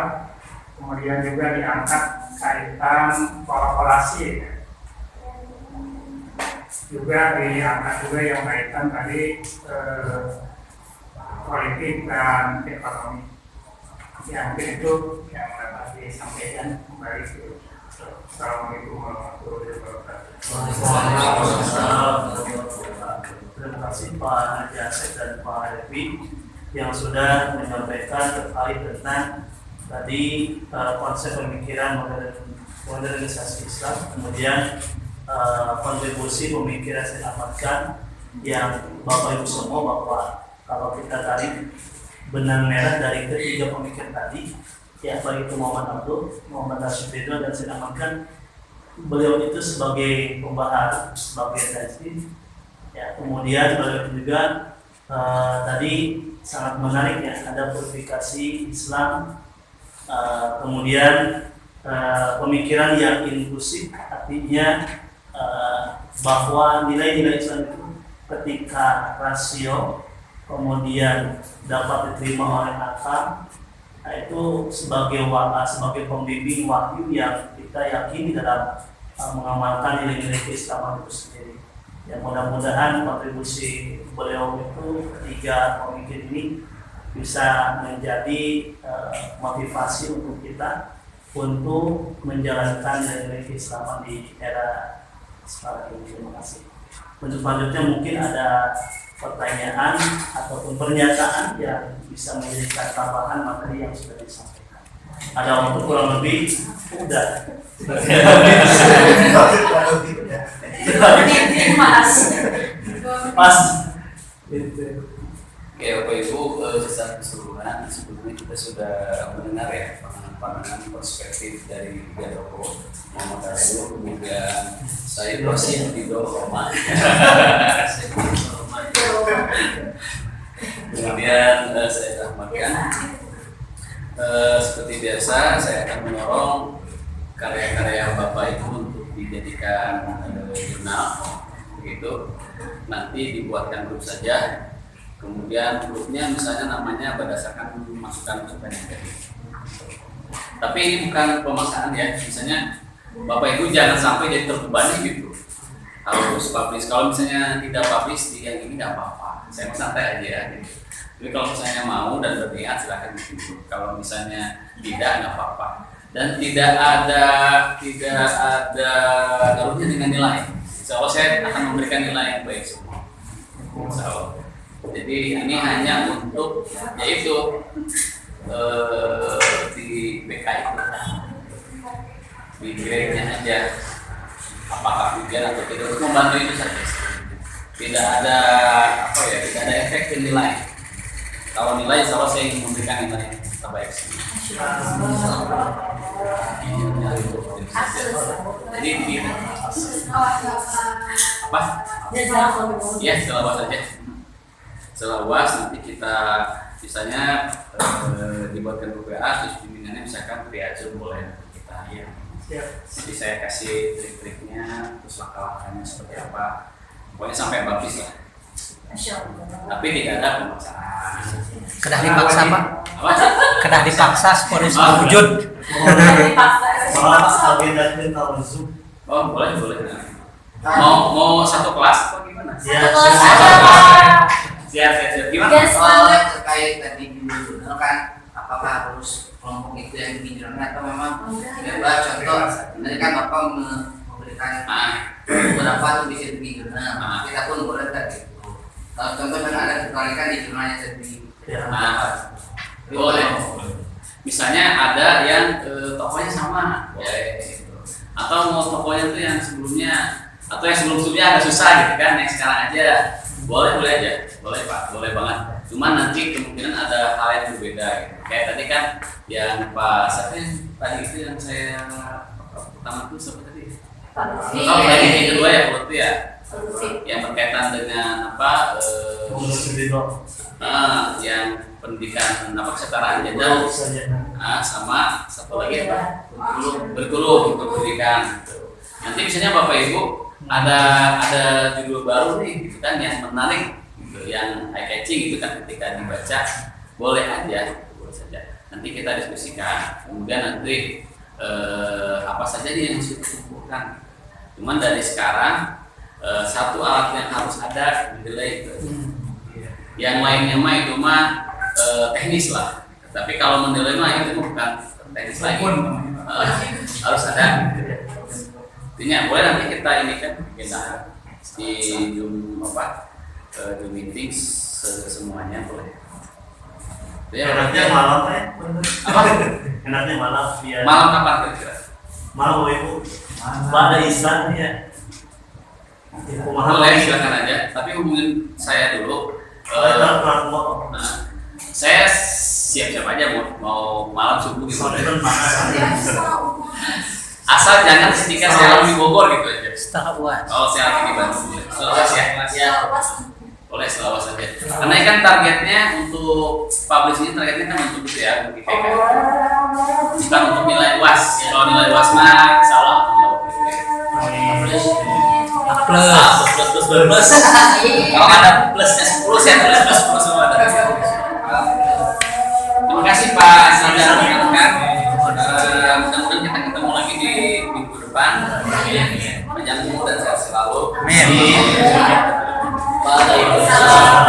kemudian juga diangkat kaitan kolaborasi ya. Juga diangkat juga yang kaitan tadi politik dan ekonomi. Yang mungkin itu yang dapat disampaikan. Kembali ke Assalamualaikum warahmatullahi wabarakatuh. Terima kasih Pak Haji Asep dan Pak Revi yang sudah menyampaikan terkait tentang tadi konsep pemikiran modernisasi Islam, kemudian kontribusi pemikiran Sayyid Ahmad Khan yang Bapak Ibu semua bahwa kalau kita tarik benang merah dari ketiga pemikir tadi, ya baik itu Muhammad Abdul, Muhammad Rashid Ridho, dan Sayyid Ahmad Khan, beliau itu sebagai pembaharu, sebagai tajwid, ya kemudian beliau juga tadi sangat menarik ya, ada purifikasi Islam, kemudian pemikiran yang inklusif, artinya bahwa nilai-nilai Islam itu ketika rasio kemudian dapat diterima oleh akal, nah itu sebagai pembimbing wahyu yang kita yakini dalam mengamalkan nilai-nilai keislaman itu sendiri. Ya, mudah-mudahan kontribusi beliau itu ketiga pemikir ini bisa menjadi motivasi untuk kita untuk menjalankan nilai-nilai keislaman di era sekarang ini. Terima kasih. Untuk selanjutnya mungkin ada pertanyaan ataupun pernyataan yang bisa menjadikan tambahan materi yang sudah disampaikan. Ada waktu kurang lebih udah. Pas. Oke, Bapak Ibu, secara keseluruhan sebelumnya kita sudah mendengar ya pandangan perspektif dari tiga tokoh, Muhammad Rasul, kemudian Sayyid Rashid Ridho Roma, kemudian Sayyid Ahmad Khan. Seperti biasa, saya akan mendorong karya-karya Bapak Ibu untuk dijadikan jurnal, begitu. Nanti dibuatkan grup saja. Kemudian grupnya misalnya namanya berdasarkan masukan-masukan yang tadi. Tapi ini bukan pemaksaan ya, misalnya Bapak Ibu jangan sampai jadi terbebani gitu. Harus publish, kalau misalnya tidak publish di yang ini nggak apa-apa, saya santai aja ya. Gitu. Jadi kalau misalnya mau dan berniat silahkan gitu. Kalau misalnya tidak nggak apa-apa. Dan tidak ada ngaruhnya dengan nilai. Insya Allah saya akan memberikan nilai yang baik semua. Insya Allah. Jadi ini hanya untuk yaitu di BK itu di grade-nya aja apakah ujian atau tidak, untuk membantu itu saja. Tidak ada tidak ada efek ke nilai. Kalau nilai insya Allah saya ingin memberikan nilai terbaik sih. Jadi apa? Ya setelah saja. Setelah UAS nanti kita misalnya dibuatkan grup WA, terus bimbingannya misalkan via Zoom boleh kita ya. Jadi saya kasih trik-triknya, terus langkah-langkahnya seperti apa. pokoknya sampai baptis lah. Masya Allah. Tapi tidak ada pemaksaan. Kedah dipaksa Pak. Apa? Kedah dipaksa seponis wujud. Maaf, agenda kita Zoom. Oh boleh. Mau satu kelas atau gimana? Ya, Terus Siap. Gimana? Yes, Pak. Terkait tadi dulu kan, apakah harus kelompok itu yang dipimpin atau memang bebas? Contoh, tadi kan Bapak memberikan beberapa tuh bisa dipimpin. Kita pun boleh kan gitu. Contoh kan ada ketertarikan di jurnalnya sendiri. Boleh. Misalnya ada yang tokohnya sama, boleh. Atau mau tokohnya itu yang sebelumnya atau yang sebelumnya agak susah gitu kan, yang sekarang aja boleh aja, boleh Pak, boleh banget. Cuman nanti kemungkinan ada hal yang berbeda gitu. Kayak tadi kan yang Pak siapa yang tadi itu yang saya pertama itu siapa tadi? Pak Lutfi. Oh, yang kedua ya Pak Lutfi ya. Lutfi. Yang berkaitan dengan apa? Yang pendidikan kesetaraan gender sama satu lagi apa? Berguru untuk pendidikan. Nanti misalnya Bapak Ibu ada judul baru nih gitu kan yang menarik gitu, yang eye catching gitu kan ketika dibaca boleh saja. Nanti kita diskusikan. Kemudian nanti apa saja nih yang harus dikumpulkan. Cuman dari sekarang satu alat yang harus ada delay itu. Yang lainnya mah itu mah teknis lah. Tapi kalau mendelay mah itu bukan teknis lagi. Harus ada. Intinya boleh nanti kita ini kan kita di Zoom Zoom meeting semuanya boleh. Enaknya malam Apa? Enaknya malam biar. Malam kapan kira-kira? Malam Ibu. Pada Islam ya. Boleh silakan aja. Tapi hubungin saya dulu. Saya siap-siap aja mau malam subuh gitu. Asal jangan ketika saya lagi di Bogor gitu aja. Setengah UAS. Oh, saya lagi di Bandung. Selawas ya. Boleh selawas saja. Karena kan targetnya untuk publish ini targetnya kan untuk itu ya, untuk IPK. Bukan untuk nilai UAS. Kalau nilai UAS mah insyaallah plus. Kalau ada plusnya 10 saya tulis plus 10 semua. Terima kasih Pak Asal dan rekan-rekan. Mudah-mudahan kita ketemu lagi di minggu depan. Panjang umur dan sehat selalu. Amin. Waalaikumsalam.